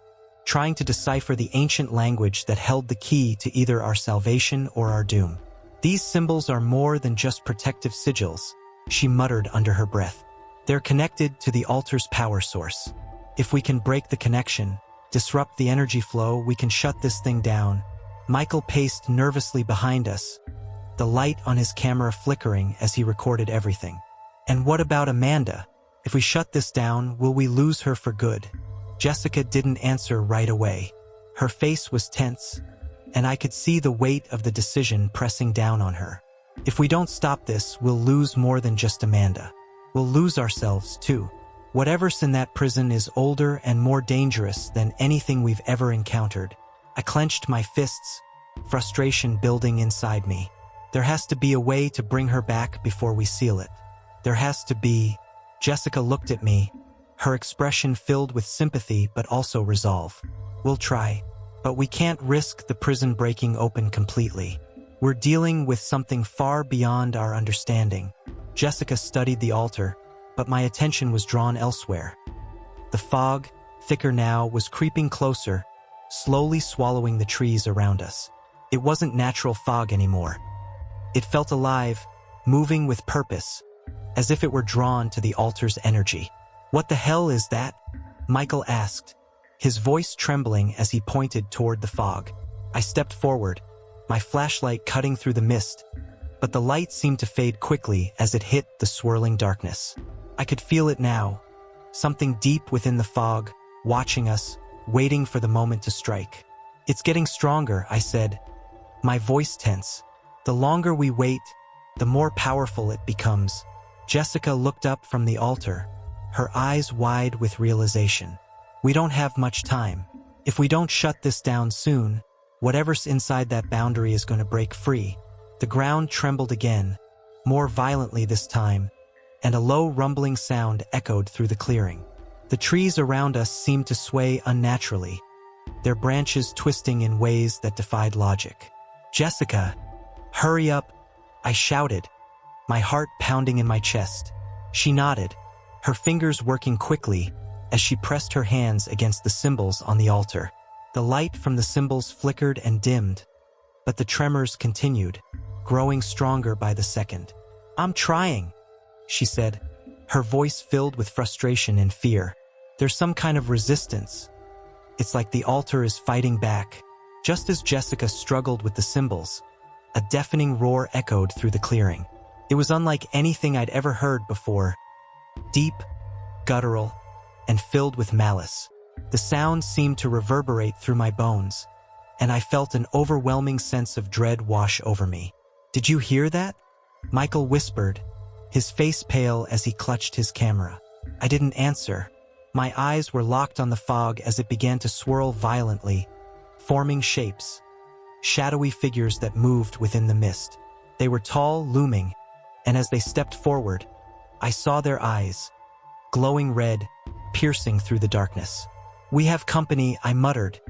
trying to decipher the ancient language that held the key to either our salvation or our doom. "These symbols are more than just protective sigils," she muttered under her breath. "They're connected to the altar's power source. If we can break the connection, disrupt the energy flow, we can shut this thing down." Michael paced nervously behind us, the light on his camera flickering as he recorded everything. "And what about Amanda? If we shut this down, will we lose her for good?" Jessica didn't answer right away. Her face was tense, and I could see the weight of the decision pressing down on her. If we don't stop this, we'll lose more than just Amanda. We'll lose ourselves, too. Whatever's in that prison is older and more dangerous than anything we've ever encountered. I clenched my fists, frustration building inside me. There has to be a way to bring her back before we seal it. There has to be. Jessica looked at me, her expression filled with sympathy but also resolve. We'll try, but we can't risk the prison breaking open completely. We're dealing with something far beyond our understanding. Jessica studied the altar, but my attention was drawn elsewhere. The fog, thicker now, was creeping closer, slowly swallowing the trees around us. It wasn't natural fog anymore. It felt alive, moving with purpose, as if it were drawn to the altar's energy. "What the hell is that?" Michael asked, his voice trembling as he pointed toward the fog. I stepped forward, my flashlight cutting through the mist, but the light seemed to fade quickly as it hit the swirling darkness. I could feel it now, something deep within the fog, watching us, waiting for the moment to strike. "It's getting stronger," I said, my voice tense. "The longer we wait, the more powerful it becomes." Jessica looked up from the altar, her eyes wide with realization. "We don't have much time. If we don't shut this down soon, whatever's inside that boundary is going to break free." The ground trembled again, more violently this time, and a low rumbling sound echoed through the clearing. The trees around us seemed to sway unnaturally, their branches twisting in ways that defied logic. "Jessica, hurry up," I shouted, my heart pounding in my chest. She nodded, her fingers working quickly as she pressed her hands against the symbols on the altar. The light from the symbols flickered and dimmed, but the tremors continued, growing stronger by the second. "I'm trying," she said, her voice filled with frustration and fear. "There's some kind of resistance. It's like the altar is fighting back." Just as Jessica struggled with the symbols, a deafening roar echoed through the clearing. It was unlike anything I'd ever heard before. Deep, guttural, and filled with malice. The sound seemed to reverberate through my bones, and I felt an overwhelming sense of dread wash over me. "Did you hear that?" Michael whispered, his face pale as he clutched his camera. I didn't answer. My eyes were locked on the fog as it began to swirl violently, forming shapes, shadowy figures that moved within the mist. They were tall, looming, and as they stepped forward, I saw their eyes, glowing red, piercing through the darkness. "We have company," I muttered,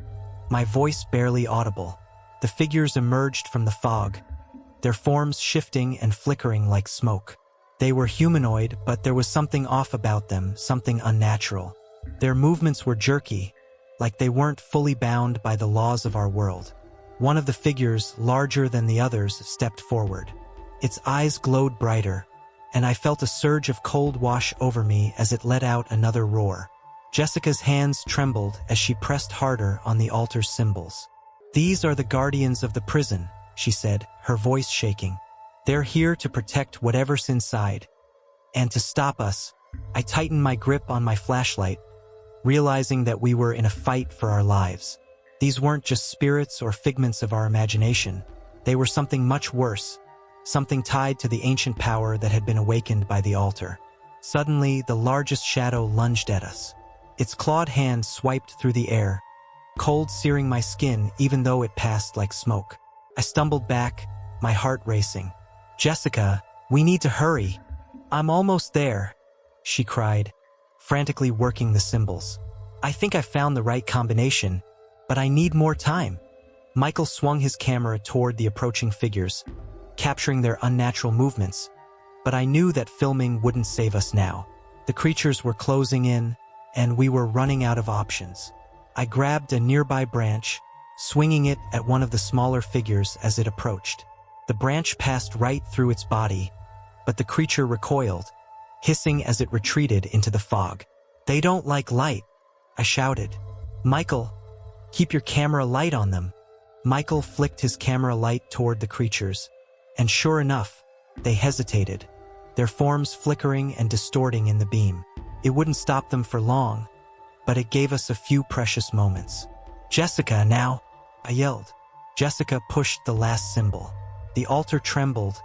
my voice barely audible. The figures emerged from the fog, their forms shifting and flickering like smoke. They were humanoid, but there was something off about them, something unnatural. Their movements were jerky, like they weren't fully bound by the laws of our world. One of the figures, larger than the others, stepped forward. Its eyes glowed brighter, and I felt a surge of cold wash over me as it let out another roar. Jessica's hands trembled as she pressed harder on the altar's symbols. "These are the guardians of the prison," she said, her voice shaking. "They're here to protect whatever's inside. And to stop us." I tightened my grip on my flashlight, realizing that we were in a fight for our lives. These weren't just spirits or figments of our imagination. They were something much worse, something tied to the ancient power that had been awakened by the altar. Suddenly, the largest shadow lunged at us. Its clawed hand swiped through the air, cold searing my skin even though it passed like smoke. I stumbled back, my heart racing. "Jessica, we need to hurry." "I'm almost there," she cried, frantically working the symbols. "I think I found the right combination, but I need more time." Michael swung his camera toward the approaching figures, capturing their unnatural movements, but I knew that filming wouldn't save us now. The creatures were closing in, and we were running out of options. I grabbed a nearby branch, swinging it at one of the smaller figures as it approached. The branch passed right through its body, but the creature recoiled, hissing as it retreated into the fog. "They don't like light," I shouted. "Michael, keep your camera light on them." Michael flicked his camera light toward the creatures, and sure enough, they hesitated, their forms flickering and distorting in the beam. It wouldn't stop them for long, but it gave us a few precious moments. "Jessica, now," I yelled, Jessica pushed the last symbol. The altar trembled,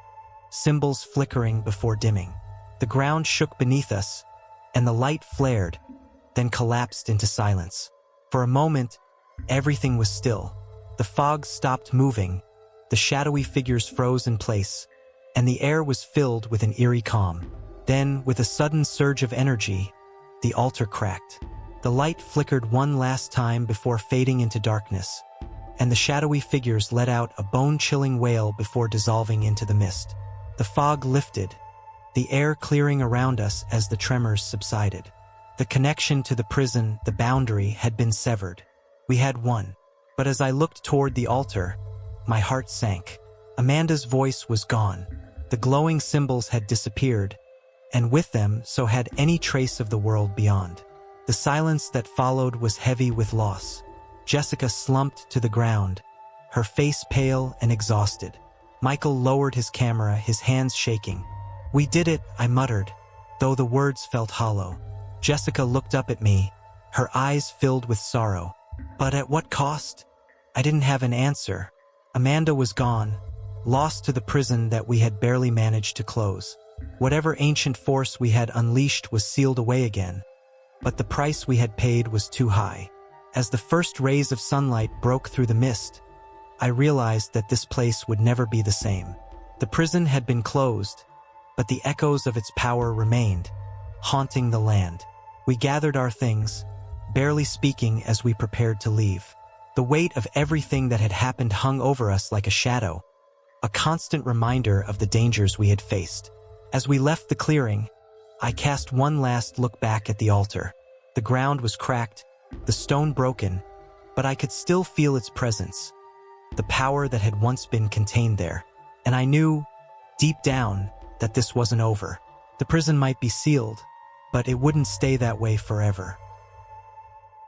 symbols flickering before dimming. The ground shook beneath us, and the light flared, then collapsed into silence. For a moment, everything was still. The fog stopped moving, the shadowy figures froze in place, and the air was filled with an eerie calm. Then, with a sudden surge of energy, the altar cracked. The light flickered one last time before fading into darkness, and the shadowy figures let out a bone-chilling wail before dissolving into the mist. The fog lifted, the air clearing around us as the tremors subsided. The connection to the prison, the boundary, had been severed. We had won. But as I looked toward the altar, my heart sank. Amanda's voice was gone. The glowing symbols had disappeared, and with them so had any trace of the world beyond. The silence that followed was heavy with loss. Jessica slumped to the ground, her face pale and exhausted. Michael lowered his camera, his hands shaking. "We did it," I muttered, though the words felt hollow. Jessica looked up at me, her eyes filled with sorrow. But at what cost? I didn't have an answer. Amanda was gone, lost to the prison that we had barely managed to close. Whatever ancient force we had unleashed was sealed away again, but the price we had paid was too high. As the first rays of sunlight broke through the mist, I realized that this place would never be the same. The prison had been closed, but the echoes of its power remained, haunting the land. We gathered our things, barely speaking as we prepared to leave. The weight of everything that had happened hung over us like a shadow, a constant reminder of the dangers we had faced. As we left the clearing, I cast one last look back at the altar. The ground was cracked, the stone broken, but I could still feel its presence, the power that had once been contained there. And I knew, deep down, that this wasn't over. The prison might be sealed, but it wouldn't stay that way forever.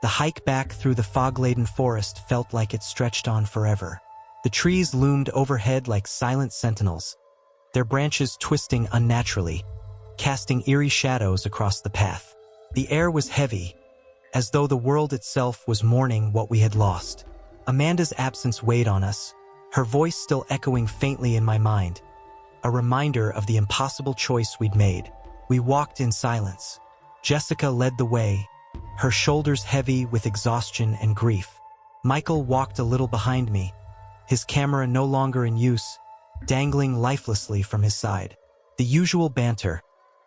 The hike back through the fog-laden forest felt like it stretched on forever. The trees loomed overhead like silent sentinels, their branches twisting unnaturally, casting eerie shadows across the path. The air was heavy, as though the world itself was mourning what we had lost. Amanda's absence weighed on us, her voice still echoing faintly in my mind, a reminder of the impossible choice we'd made. We walked in silence. Jessica led the way, her shoulders heavy with exhaustion and grief. Michael walked a little behind me, his camera no longer in use, dangling lifelessly from his side. The usual banter,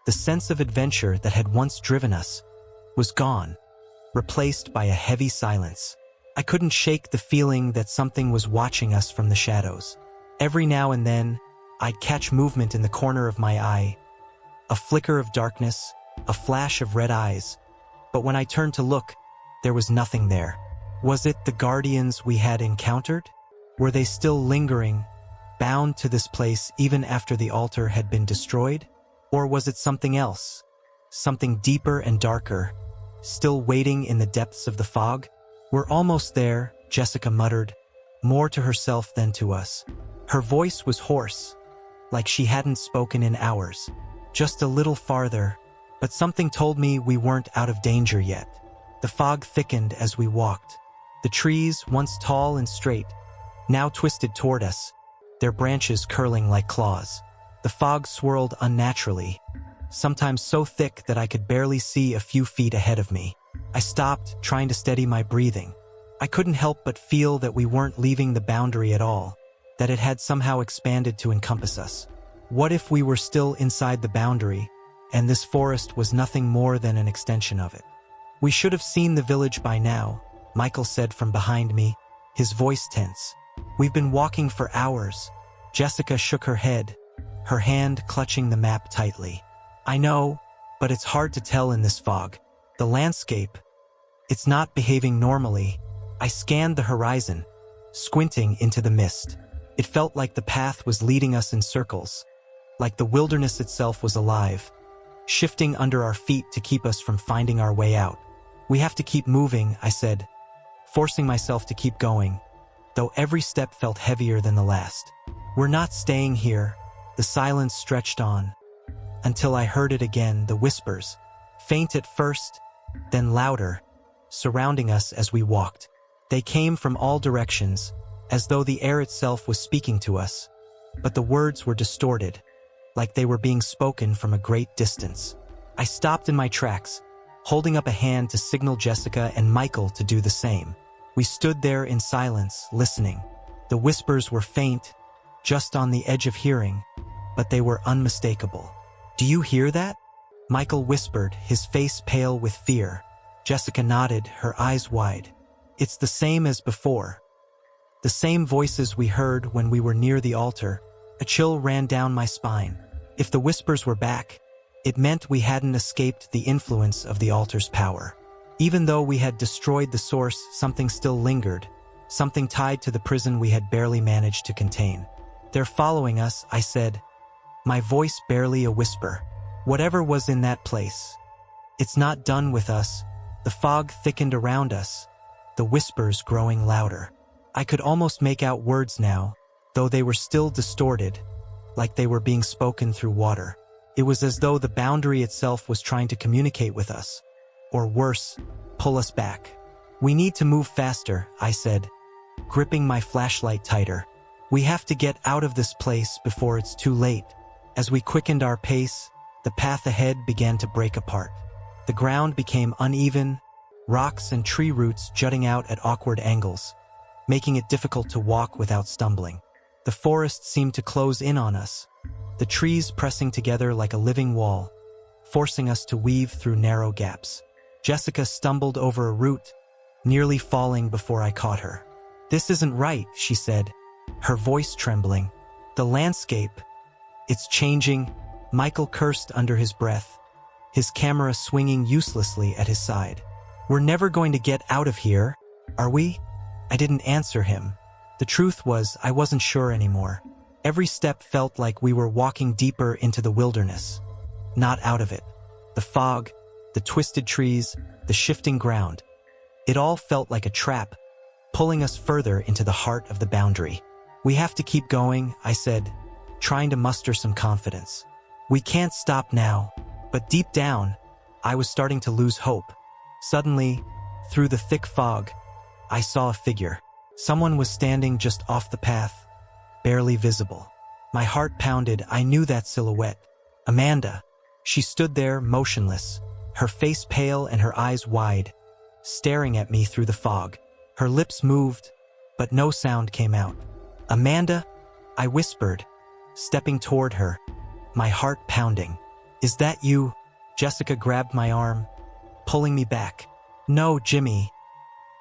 the sense of adventure that had once driven us, was gone, replaced by a heavy silence. I couldn't shake the feeling that something was watching us from the shadows. Every now and then, I'd catch movement in the corner of my eye, a flicker of darkness, a flash of red eyes. But when I turned to look, there was nothing there. Was it the guardians we had encountered? Were they still lingering, bound to this place even after the altar had been destroyed? Or was it something else, something deeper and darker, still waiting in the depths of the fog? "We're almost there," Jessica muttered, more to herself than to us. Her voice was hoarse, like she hadn't spoken in hours. "Just a little farther," but something told me we weren't out of danger yet. The fog thickened as we walked. The trees, once tall and straight, now twisted toward us, their branches curling like claws. The fog swirled unnaturally, sometimes so thick that I could barely see a few feet ahead of me. I stopped, trying to steady my breathing. I couldn't help but feel that we weren't leaving the boundary at all, that it had somehow expanded to encompass us. What if we were still inside the boundary, and this forest was nothing more than an extension of it? "We should have seen the village by now," Michael said from behind me, his voice tense. "We've been walking for hours." Jessica shook her head, her hand clutching the map tightly. "I know, but it's hard to tell in this fog. The landscape, it's not behaving normally." I scanned the horizon, squinting into the mist. It felt like the path was leading us in circles, like the wilderness itself was alive, shifting under our feet to keep us from finding our way out. "We have to keep moving," I said, forcing myself to keep going, though every step felt heavier than the last. "We're not staying here." The silence stretched on, until I heard it again, the whispers, faint at first, then louder, surrounding us as we walked. They came from all directions, as though the air itself was speaking to us, but the words were distorted, like they were being spoken from a great distance. I stopped in my tracks, holding up a hand to signal Jessica and Michael to do the same. We stood there in silence, listening. The whispers were faint, just on the edge of hearing, but they were unmistakable. "Do you hear that?" Michael whispered, his face pale with fear. Jessica nodded, her eyes wide. "It's the same as before. The same voices we heard when we were near the altar." A chill ran down my spine. If the whispers were back, it meant we hadn't escaped the influence of the altar's power. Even though we had destroyed the source, something still lingered, something tied to the prison we had barely managed to contain. "They're following us," I said, my voice barely a whisper. "Whatever was in that place, it's not done with us." The fog thickened around us, the whispers growing louder. I could almost make out words now, though they were still distorted, like they were being spoken through water. It was as though the boundary itself was trying to communicate with us, or worse, pull us back. "We need to move faster," I said, gripping my flashlight tighter. "We have to get out of this place before it's too late." As we quickened our pace, the path ahead began to break apart. The ground became uneven, rocks and tree roots jutting out at awkward angles, making it difficult to walk without stumbling. The forest seemed to close in on us, the trees pressing together like a living wall, forcing us to weave through narrow gaps. Jessica stumbled over a root, nearly falling before I caught her. "This isn't right," she said, her voice trembling. "The landscape, it's changing." Michael cursed under his breath, his camera swinging uselessly at his side. "We're never going to get out of here, are we?" I didn't answer him. The truth was, I wasn't sure anymore. Every step felt like we were walking deeper into the wilderness, not out of it. The fog, the twisted trees, the shifting ground. It all felt like a trap, pulling us further into the heart of the boundary. "We have to keep going," I said, trying to muster some confidence. "We can't stop now." But deep down, I was starting to lose hope. Suddenly, through the thick fog, I saw a figure. Someone was standing just off the path, barely visible. My heart pounded. I knew that silhouette. Amanda. She stood there, motionless, her face pale and her eyes wide, staring at me through the fog. Her lips moved, but no sound came out. "Amanda?" I whispered, stepping toward her, my heart pounding. "Is that you?" Jessica grabbed my arm, pulling me back. "No, Jimmy.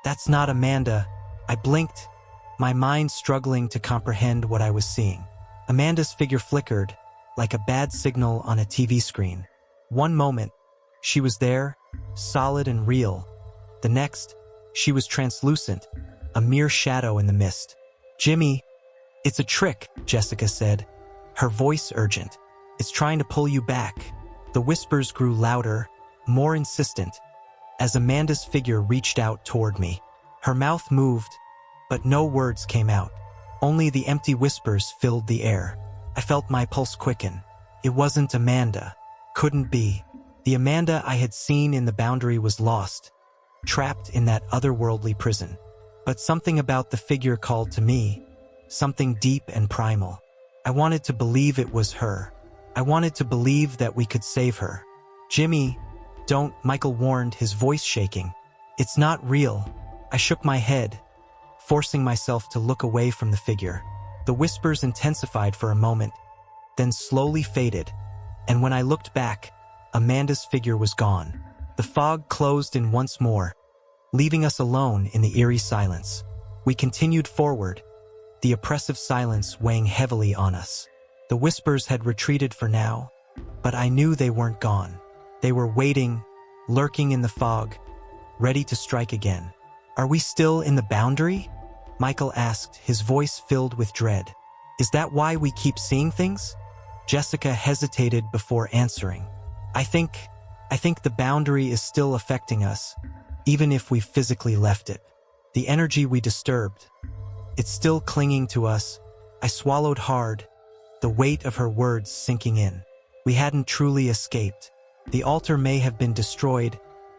That's not Amanda." I blinked, my mind struggling to comprehend what I was seeing. Amanda's figure flickered, like a bad signal on a TV screen. One moment, she was there, solid and real. The next, she was translucent, a mere shadow in the mist. "Jimmy, it's a trick," Jessica said, her voice urgent. "It's trying to pull you back." The whispers grew louder, more insistent, as Amanda's figure reached out toward me. Her mouth moved, but no words came out. Only the empty whispers filled the air. I felt my pulse quicken. It wasn't Amanda. Couldn't be. The Amanda I had seen in the boundary was lost, trapped in that otherworldly prison. But something about the figure called to me, something deep and primal. I wanted to believe it was her. I wanted to believe that we could save her. "Jimmy, don't," Michael warned, his voice shaking. "It's not real." I shook my head, forcing myself to look away from the figure. The whispers intensified for a moment, then slowly faded, and when I looked back, Amanda's figure was gone. The fog closed in once more, leaving us alone in the eerie silence. We continued forward, the oppressive silence weighing heavily on us. The whispers had retreated for now, but I knew they weren't gone. They were waiting, lurking in the fog, ready to strike again. "Are we still in the boundary?" Michael asked, his voice filled with dread. "Is that why we keep seeing things?" Jessica hesitated before answering. I think the boundary is still affecting us, even if we physically left it. The energy we disturbed, it's still clinging to us." I swallowed hard, the weight of her words sinking in. We hadn't truly escaped. The altar may have been destroyed,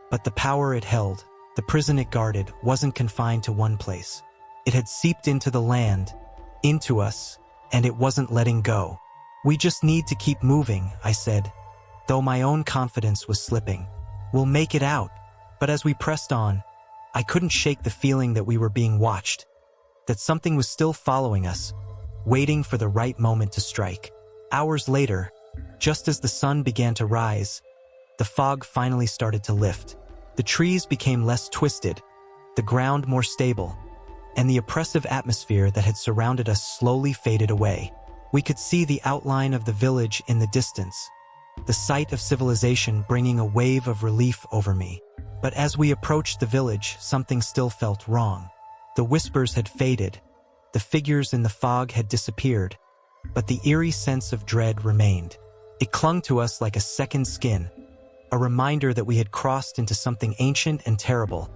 but the power it held, the prison it guarded, wasn't confined to one place. It had seeped into the land, into us, and it wasn't letting go. "We just need to keep moving," I said, though my own confidence was slipping. "We'll make it out." But as we pressed on, I couldn't shake the feeling that we were being watched, that something was still following us, waiting for the right moment to strike. Hours later, just as the sun began to rise, the fog finally started to lift. The trees became less twisted, the ground more stable, and the oppressive atmosphere that had surrounded us slowly faded away. We could see the outline of the village in the distance, the sight of civilization bringing a wave of relief over me. But as we approached the village, something still felt wrong. The whispers had faded, the figures in the fog had disappeared, but the eerie sense of dread remained. It clung to us like a second skin, a reminder that we had crossed into something ancient and terrible.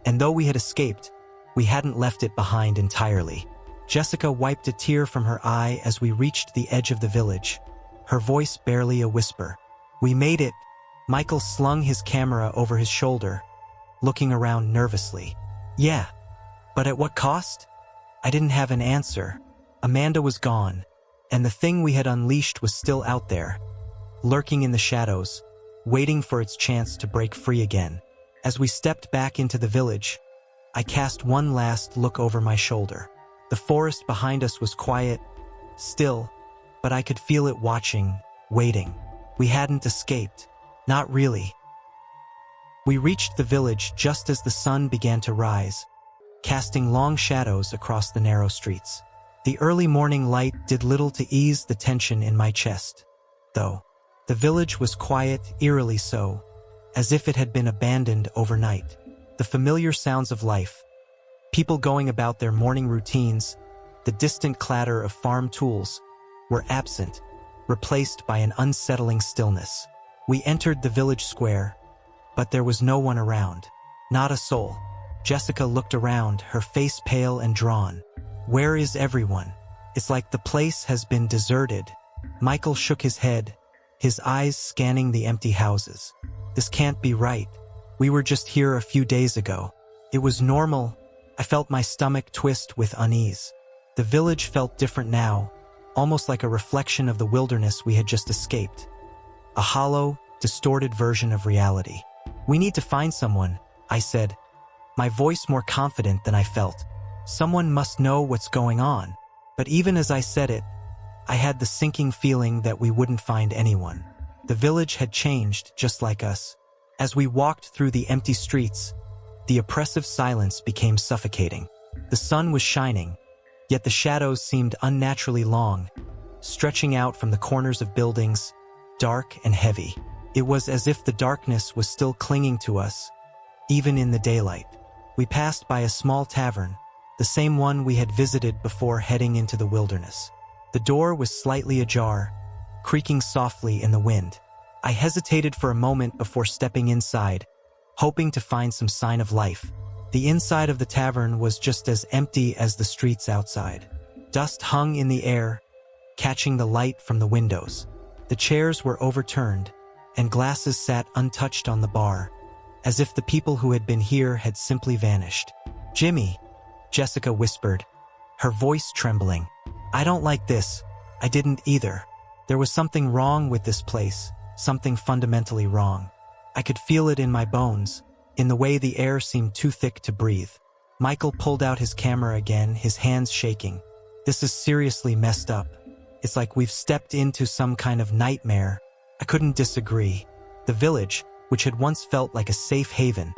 And though we had escaped, we hadn't left it behind entirely. Jessica wiped a tear from her eye as we reached the edge of the village, her voice barely a whisper. "We made it." Michael slung his camera over his shoulder, looking around nervously. "Yeah, but at what cost?" I didn't have an answer. Amanda was gone, and the thing we had unleashed was still out there, lurking in the shadows, waiting for its chance to break free again. As we stepped back into the village, I cast one last look over my shoulder. The forest behind us was quiet, still, but I could feel it watching, waiting. We hadn't escaped. Not really. We reached the village just as the sun began to rise, casting long shadows across the narrow streets. The early morning light did little to ease the tension in my chest, though. The village was quiet, eerily so, as if it had been abandoned overnight. The familiar sounds of life, people going about their morning routines, the distant clatter of farm tools, were absent, replaced by an unsettling stillness. We entered the village square, but there was no one around. Not a soul. Jessica looked around, her face pale and drawn. "Where is everyone? It's like the place has been deserted." Michael shook his head, his eyes scanning the empty houses. "This can't be right. We were just here a few days ago. It was normal." I felt my stomach twist with unease. The village felt different now, almost like a reflection of the wilderness we had just escaped. A hollow, distorted version of reality. "We need to find someone," I said, my voice more confident than I felt. "Someone must know what's going on." But even as I said it, I had the sinking feeling that we wouldn't find anyone. The village had changed just like us. As we walked through the empty streets, the oppressive silence became suffocating. The sun was shining, yet the shadows seemed unnaturally long, stretching out from the corners of buildings, dark and heavy. It was as if the darkness was still clinging to us, even in the daylight. We passed by a small tavern, the same one we had visited before heading into the wilderness. The door was slightly ajar, creaking softly in the wind. I hesitated for a moment before stepping inside, hoping to find some sign of life. The inside of the tavern was just as empty as the streets outside. Dust hung in the air, catching the light from the windows. The chairs were overturned, and glasses sat untouched on the bar, as if the people who had been here had simply vanished. "Jimmy," Jessica whispered, her voice trembling. "I don't like this." I didn't either. There was something wrong with this place, something fundamentally wrong. I could feel it in my bones, in the way the air seemed too thick to breathe. Michael pulled out his camera again, his hands shaking. "This is seriously messed up. It's like we've stepped into some kind of nightmare." I couldn't disagree. The village, which had once felt like a safe haven,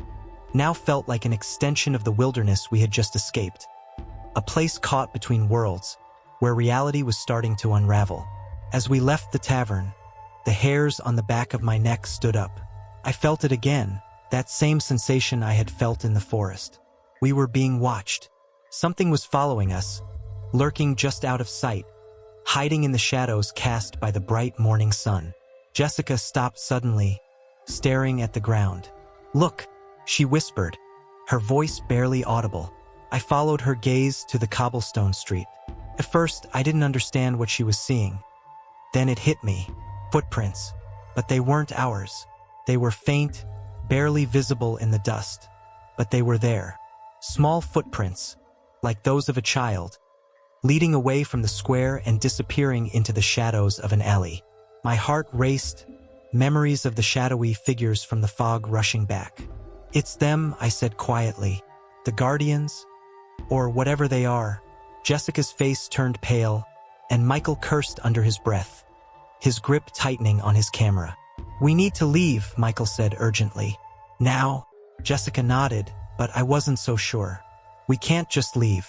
now felt like an extension of the wilderness we had just escaped. A place caught between worlds, where reality was starting to unravel. As we left the tavern, the hairs on the back of my neck stood up. I felt it again, that same sensation I had felt in the forest. We were being watched. Something was following us, lurking just out of sight, hiding in the shadows cast by the bright morning sun. Jessica stopped suddenly, staring at the ground. "Look," she whispered, her voice barely audible. I followed her gaze to the cobblestone street. At first, I didn't understand what she was seeing. Then it hit me. Footprints. But they weren't ours. They were faint, barely visible in the dust. But they were there. Small footprints, like those of a child, leading away from the square and disappearing into the shadows of an alley. My heart raced, memories of the shadowy figures from the fog rushing back. "It's them," I said quietly. "The guardians? Or whatever they are." Jessica's face turned pale, and Michael cursed under his breath, his grip tightening on his camera. "We need to leave," Michael said urgently. "Now?" Jessica nodded, but I wasn't so sure. "We can't just leave.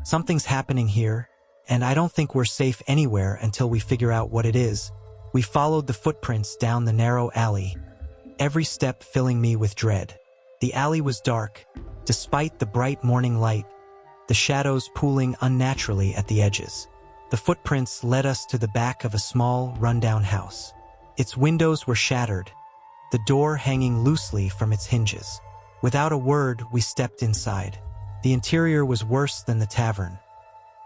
Something's happening here, and I don't think we're safe anywhere until we figure out what it is." We followed the footprints down the narrow alley, every step filling me with dread. The alley was dark, despite the bright morning light, the shadows pooling unnaturally at the edges. The footprints led us to the back of a small, rundown house. Its windows were shattered, the door hanging loosely from its hinges. Without a word, we stepped inside. The interior was worse than the tavern.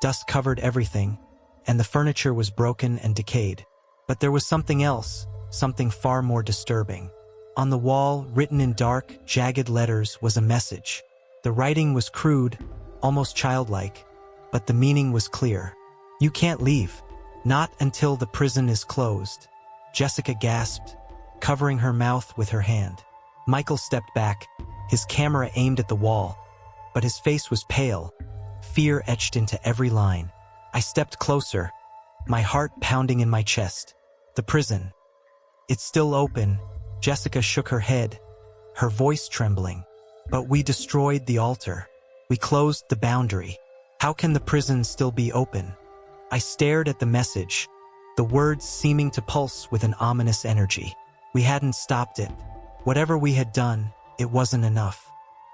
Dust covered everything, and the furniture was broken and decayed. But there was something else, something far more disturbing. On the wall, written in dark, jagged letters, was a message. The writing was crude, almost childlike, but the meaning was clear. "You can't leave. Not until the prison is closed." Jessica gasped, covering her mouth with her hand. Michael stepped back, his camera aimed at the wall, but his face was pale, fear etched into every line. I stepped closer, my heart pounding in my chest. "The prison. It's still open." Jessica shook her head, her voice trembling. "But we destroyed the altar. We closed the boundary. How can the prison still be open?" I stared at the message, the words seeming to pulse with an ominous energy. We hadn't stopped it. Whatever we had done, it wasn't enough.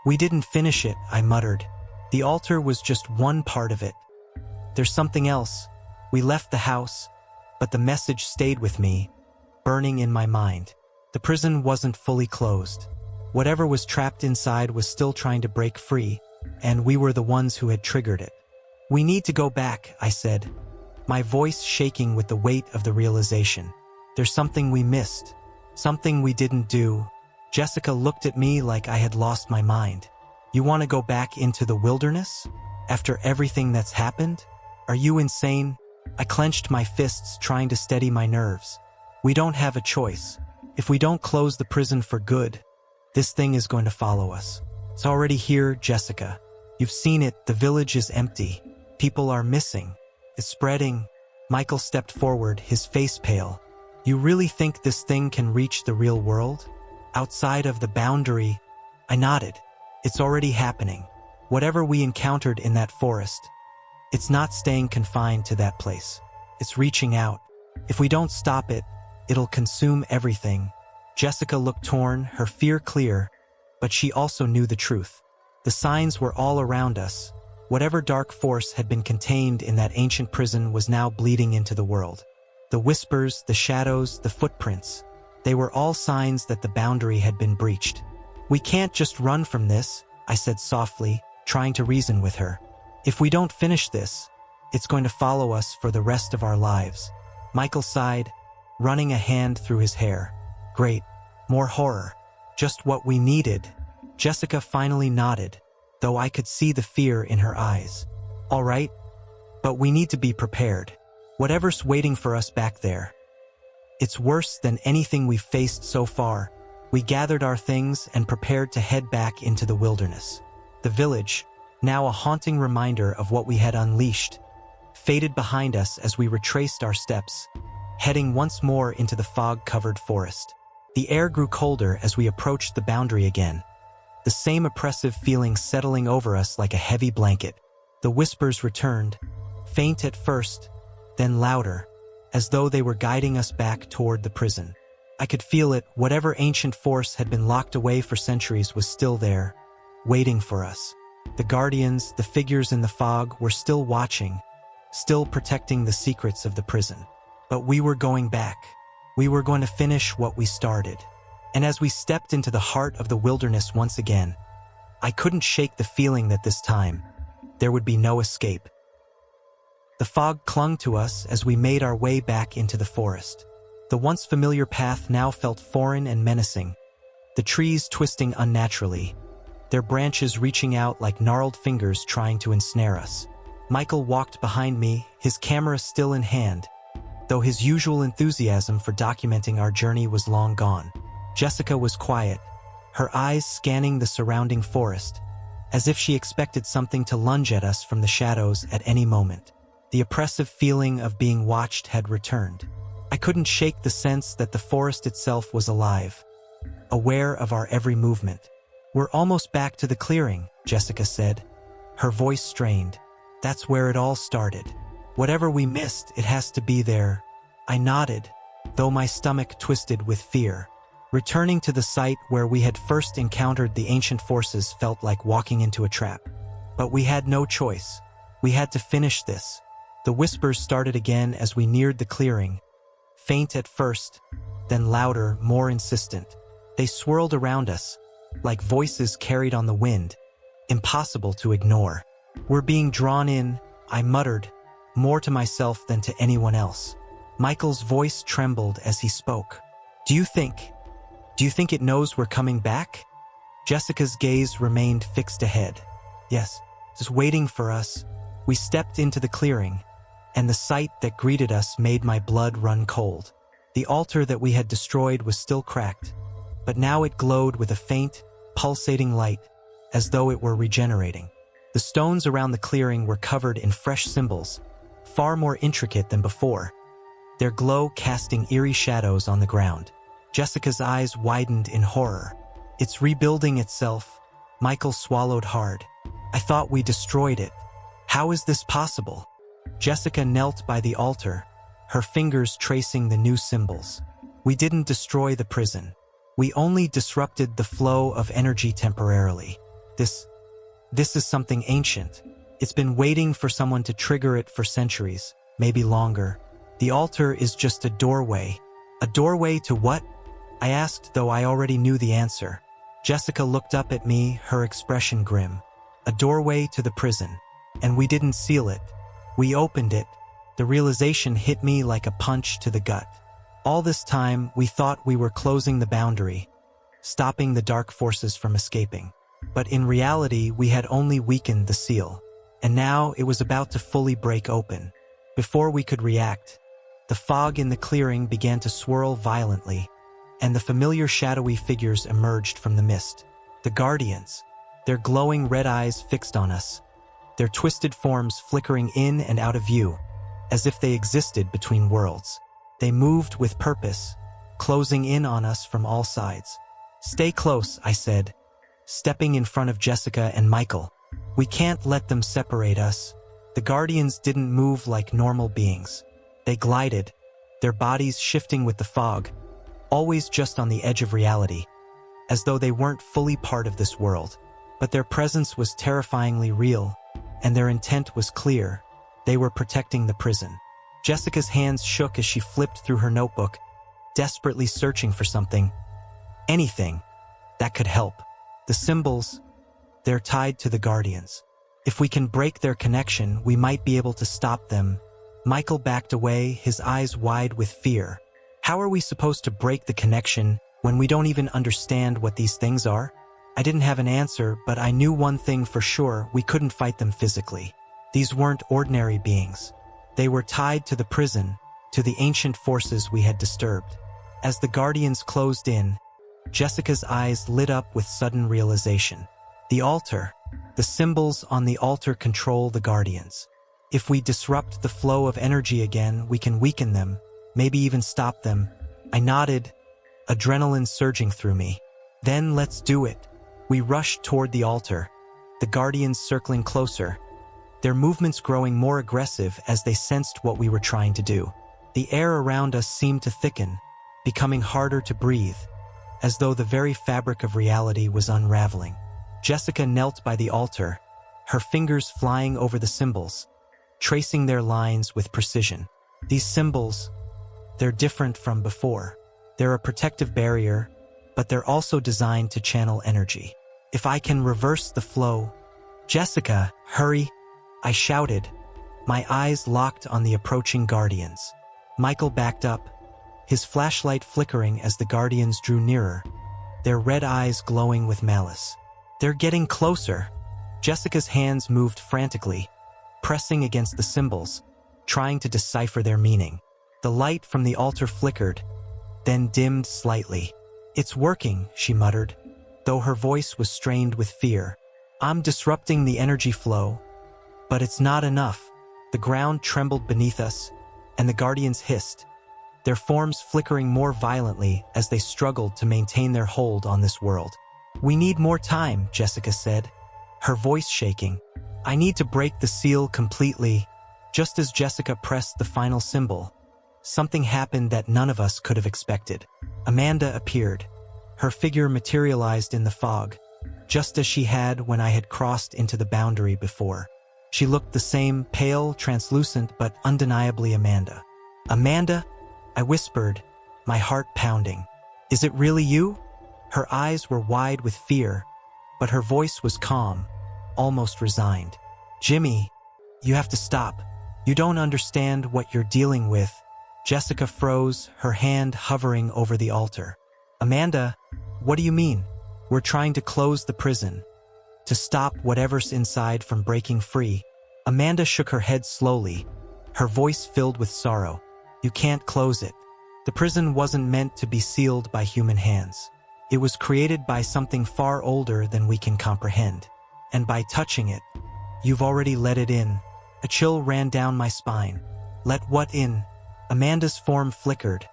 "We didn't finish it," I muttered. "The altar was just one part of it. There's something else." We left the house, but the message stayed with me, burning in my mind. The prison wasn't fully closed. Whatever was trapped inside was still trying to break free, and we were the ones who had triggered it. "We need to go back," I said, my voice shaking with the weight of the realization. "There's something we missed, something we didn't do." Jessica looked at me like I had lost my mind. "You want to go back into the wilderness? After everything that's happened? Are you insane?" I clenched my fists, trying to steady my nerves. "We don't have a choice. If we don't close the prison for good, this thing is going to follow us. It's already here, Jessica. You've seen it. The village is empty. People are missing. It's spreading." Michael stepped forward, his face pale. "You really think this thing can reach the real world? Outside of the boundary?" I nodded. "It's already happening. Whatever we encountered in that forest, it's not staying confined to that place. It's reaching out. If we don't stop it, it'll consume everything." Jessica looked torn, her fear clear, but she also knew the truth. The signs were all around us. Whatever dark force had been contained in that ancient prison was now bleeding into the world. The whispers, the shadows, the footprints, they were all signs that the boundary had been breached. "We can't just run from this," I said softly, trying to reason with her. "If we don't finish this, it's going to follow us for the rest of our lives." Michael sighed, running a hand through his hair. "Great. More horror. Just what we needed." Jessica finally nodded, though I could see the fear in her eyes. "All right, but we need to be prepared. Whatever's waiting for us back there, it's worse than anything we've faced so far." We gathered our things and prepared to head back into the wilderness. The village, now a haunting reminder of what we had unleashed, faded behind us as we retraced our steps, heading once more into the fog-covered forest. The air grew colder as we approached the boundary again, the same oppressive feeling settling over us like a heavy blanket. The whispers returned, faint at first, then louder, as though they were guiding us back toward the prison. I could feel it. Whatever ancient force had been locked away for centuries was still there, waiting for us. The guardians, the figures in the fog, were still watching, still protecting the secrets of the prison. But we were going back. We were going to finish what we started. And as we stepped into the heart of the wilderness once again, I couldn't shake the feeling that this time, there would be no escape. The fog clung to us as we made our way back into the forest. The once familiar path now felt foreign and menacing, the trees twisting unnaturally, their branches reaching out like gnarled fingers trying to ensnare us. Michael walked behind me, his camera still in hand, though his usual enthusiasm for documenting our journey was long gone. Jessica was quiet, her eyes scanning the surrounding forest, as if she expected something to lunge at us from the shadows at any moment. The oppressive feeling of being watched had returned. I couldn't shake the sense that the forest itself was alive, aware of our every movement. "We're almost back to the clearing," Jessica said, her voice strained. "That's where it all started. Whatever we missed, it has to be there." I nodded, though my stomach twisted with fear. Returning to the site where we had first encountered the ancient forces felt like walking into a trap. But we had no choice. We had to finish this. The whispers started again as we neared the clearing, faint at first, then louder, more insistent. They swirled around us, like voices carried on the wind, impossible to ignore. "We're being drawn in," I muttered, more to myself than to anyone else. Michael's voice trembled as he spoke. Do you think it knows we're coming back?" Jessica's gaze remained fixed ahead. "Yes, just waiting for us." We stepped into the clearing, and the sight that greeted us made my blood run cold. The altar that we had destroyed was still cracked, but now it glowed with a faint, pulsating light, as though it were regenerating. The stones around the clearing were covered in fresh symbols, far more intricate than before, their glow casting eerie shadows on the ground. Jessica's eyes widened in horror. "It's rebuilding itself." Michael swallowed hard. "I thought we destroyed it. How is this possible?" Jessica knelt by the altar, her fingers tracing the new symbols. "We didn't destroy the prison. We only disrupted the flow of energy temporarily. This is something ancient. It's been waiting for someone to trigger it for centuries, maybe longer. The altar is just a doorway." "A doorway to what?" I asked, though I already knew the answer. Jessica looked up at me, her expression grim. "A doorway to the prison. And we didn't seal it. We opened it." The realization hit me like a punch to the gut. All this time, we thought we were closing the boundary, stopping the dark forces from escaping. But in reality, we had only weakened the seal. And now it was about to fully break open. Before we could react, the fog in the clearing began to swirl violently, and the familiar shadowy figures emerged from the mist. The Guardians, their glowing red eyes fixed on us, their twisted forms flickering in and out of view, as if they existed between worlds. They moved with purpose, closing in on us from all sides. "Stay close," I said, stepping in front of Jessica and Michael. "We can't let them separate us." The Guardians didn't move like normal beings. They glided, their bodies shifting with the fog, always just on the edge of reality, as though they weren't fully part of this world. But their presence was terrifyingly real, and their intent was clear. They were protecting the prison. Jessica's hands shook as she flipped through her notebook, desperately searching for something, anything, that could help. The symbols, they're tied to the Guardians. If we can break their connection, we might be able to stop them. Michael backed away, his eyes wide with fear. "How are we supposed to break the connection when we don't even understand what these things are?" I didn't have an answer, but I knew one thing for sure: we couldn't fight them physically. These weren't ordinary beings. They were tied to the prison, to the ancient forces we had disturbed. As the Guardians closed in, Jessica's eyes lit up with sudden realization. The altar, the symbols on the altar control the Guardians. If we disrupt the flow of energy again, we can weaken them, maybe even stop them. I nodded, adrenaline surging through me. "Then let's do it." We rushed toward the altar, the Guardians circling closer, their movements growing more aggressive as they sensed what we were trying to do. The air around us seemed to thicken, becoming harder to breathe, as though the very fabric of reality was unraveling. Jessica knelt by the altar, her fingers flying over the symbols, tracing their lines with precision. These symbols, they're different from before. They're a protective barrier, but they're also designed to channel energy. If I can reverse the flow— "Jessica, hurry!" I shouted, my eyes locked on the approaching Guardians. Michael backed up, his flashlight flickering as the Guardians drew nearer, their red eyes glowing with malice. They're getting closer. Jessica's hands moved frantically, pressing against the symbols, trying to decipher their meaning. The light from the altar flickered, then dimmed slightly. "It's working," she muttered, though her voice was strained with fear. "I'm disrupting the energy flow, but it's not enough." The ground trembled beneath us, and the guardians hissed, their forms flickering more violently as they struggled to maintain their hold on this world. "We need more time," Jessica said, her voice shaking. "I need to break the seal completely." Just as Jessica pressed the final symbol, something happened that none of us could have expected. Amanda appeared. Her figure materialized in the fog, just as she had when I had crossed into the boundary before. She looked the same, pale, translucent, but undeniably Amanda. "Amanda?" I whispered, my heart pounding. "Is it really you?" Her eyes were wide with fear, but her voice was calm, almost resigned. "Jimmy, you have to stop. You don't understand what you're dealing with." Jessica froze, her hand hovering over the altar. "Amanda, what do you mean?" "We're trying to close the prison, to stop whatever's inside from breaking free." Amanda shook her head slowly, her voice filled with sorrow. "You can't close it. The prison wasn't meant to be sealed by human hands. It was created by something far older than we can comprehend. And by touching it, you've already let it in." A chill ran down my spine. "Let what in?" Amanda's form flickered,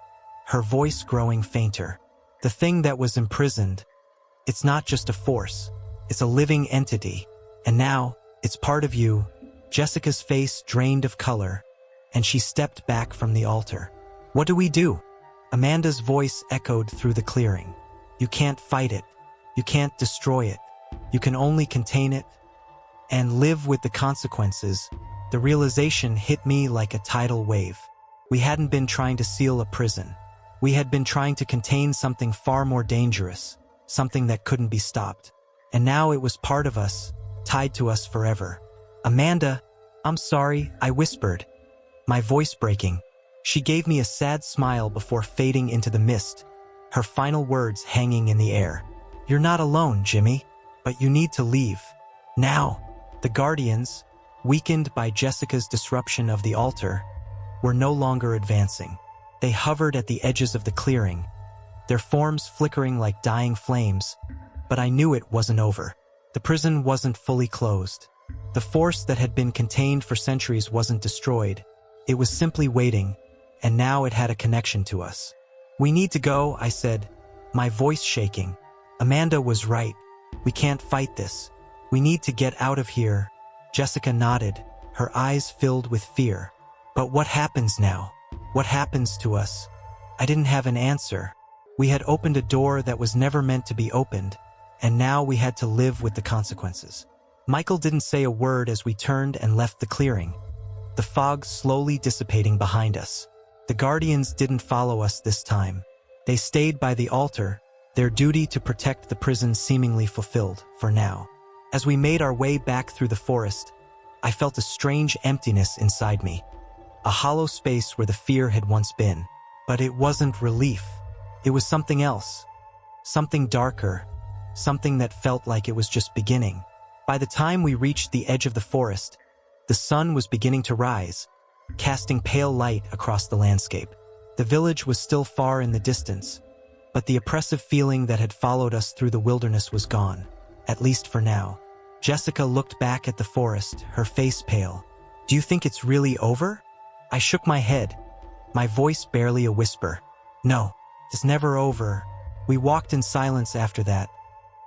her voice growing fainter. "The thing that was imprisoned, it's not just a force, it's a living entity. And now, it's part of you." Jessica's face drained of color, and she stepped back from the altar. "What do we do?" Amanda's voice echoed through the clearing. "You can't fight it. You can't destroy it. You can only contain it and live with the consequences." The realization hit me like a tidal wave. We hadn't been trying to seal a prison. We had been trying to contain something far more dangerous, something that couldn't be stopped. And now it was part of us, tied to us forever. "Amanda, I'm sorry," I whispered, my voice breaking. She gave me a sad smile before fading into the mist, her final words hanging in the air. "You're not alone, Jimmy, but you need to leave. Now." The guardians, weakened by Jessica's disruption of the altar, were no longer advancing. They hovered at the edges of the clearing, their forms flickering like dying flames, but I knew it wasn't over. The prison wasn't fully closed. The force that had been contained for centuries wasn't destroyed. It was simply waiting, and now it had a connection to us. "We need to go," I said, my voice shaking. Amanda was right. "We can't fight this. We need to get out of here." Jessica nodded, her eyes filled with fear. "But what happens now? What happens to us?" I didn't have an answer. We had opened a door that was never meant to be opened, and now we had to live with the consequences. Michael didn't say a word as we turned and left the clearing, the fog slowly dissipating behind us. The guardians didn't follow us this time. They stayed by the altar, their duty to protect the prison seemingly fulfilled, for now. As we made our way back through the forest, I felt a strange emptiness inside me. A hollow space where the fear had once been. But it wasn't relief. It was something else. Something darker. Something that felt like it was just beginning. By the time we reached the edge of the forest, the sun was beginning to rise, casting pale light across the landscape. The village was still far in the distance, but the oppressive feeling that had followed us through the wilderness was gone, at least for now. Jessica looked back at the forest, her face pale. "Do you think it's really over?" I shook my head, my voice barely a whisper. "No, it's never over." We walked in silence after that,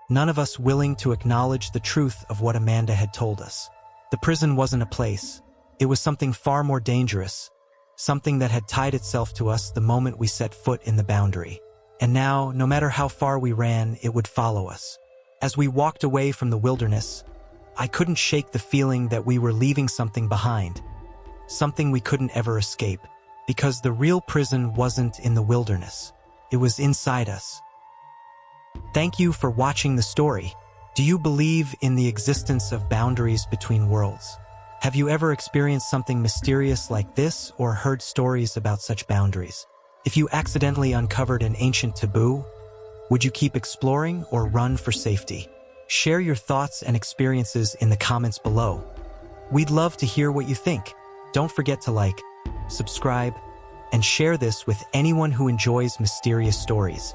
none of us willing to acknowledge the truth of what Amanda had told us. The prison wasn't a place. It was something far more dangerous, something that had tied itself to us the moment we set foot in the boundary. And now, no matter how far we ran, it would follow us. As we walked away from the wilderness, I couldn't shake the feeling that we were leaving something behind, something we couldn't ever escape, because the real prison wasn't in the wilderness. It was inside us. Thank you for watching the story. Do you believe in the existence of boundaries between worlds? Have you ever experienced something mysterious like this or heard stories about such boundaries? If you accidentally uncovered an ancient taboo, would you keep exploring or run for safety? Share your thoughts and experiences in the comments below. We'd love to hear what you think. Don't forget to like, subscribe, and share this with anyone who enjoys mysterious stories.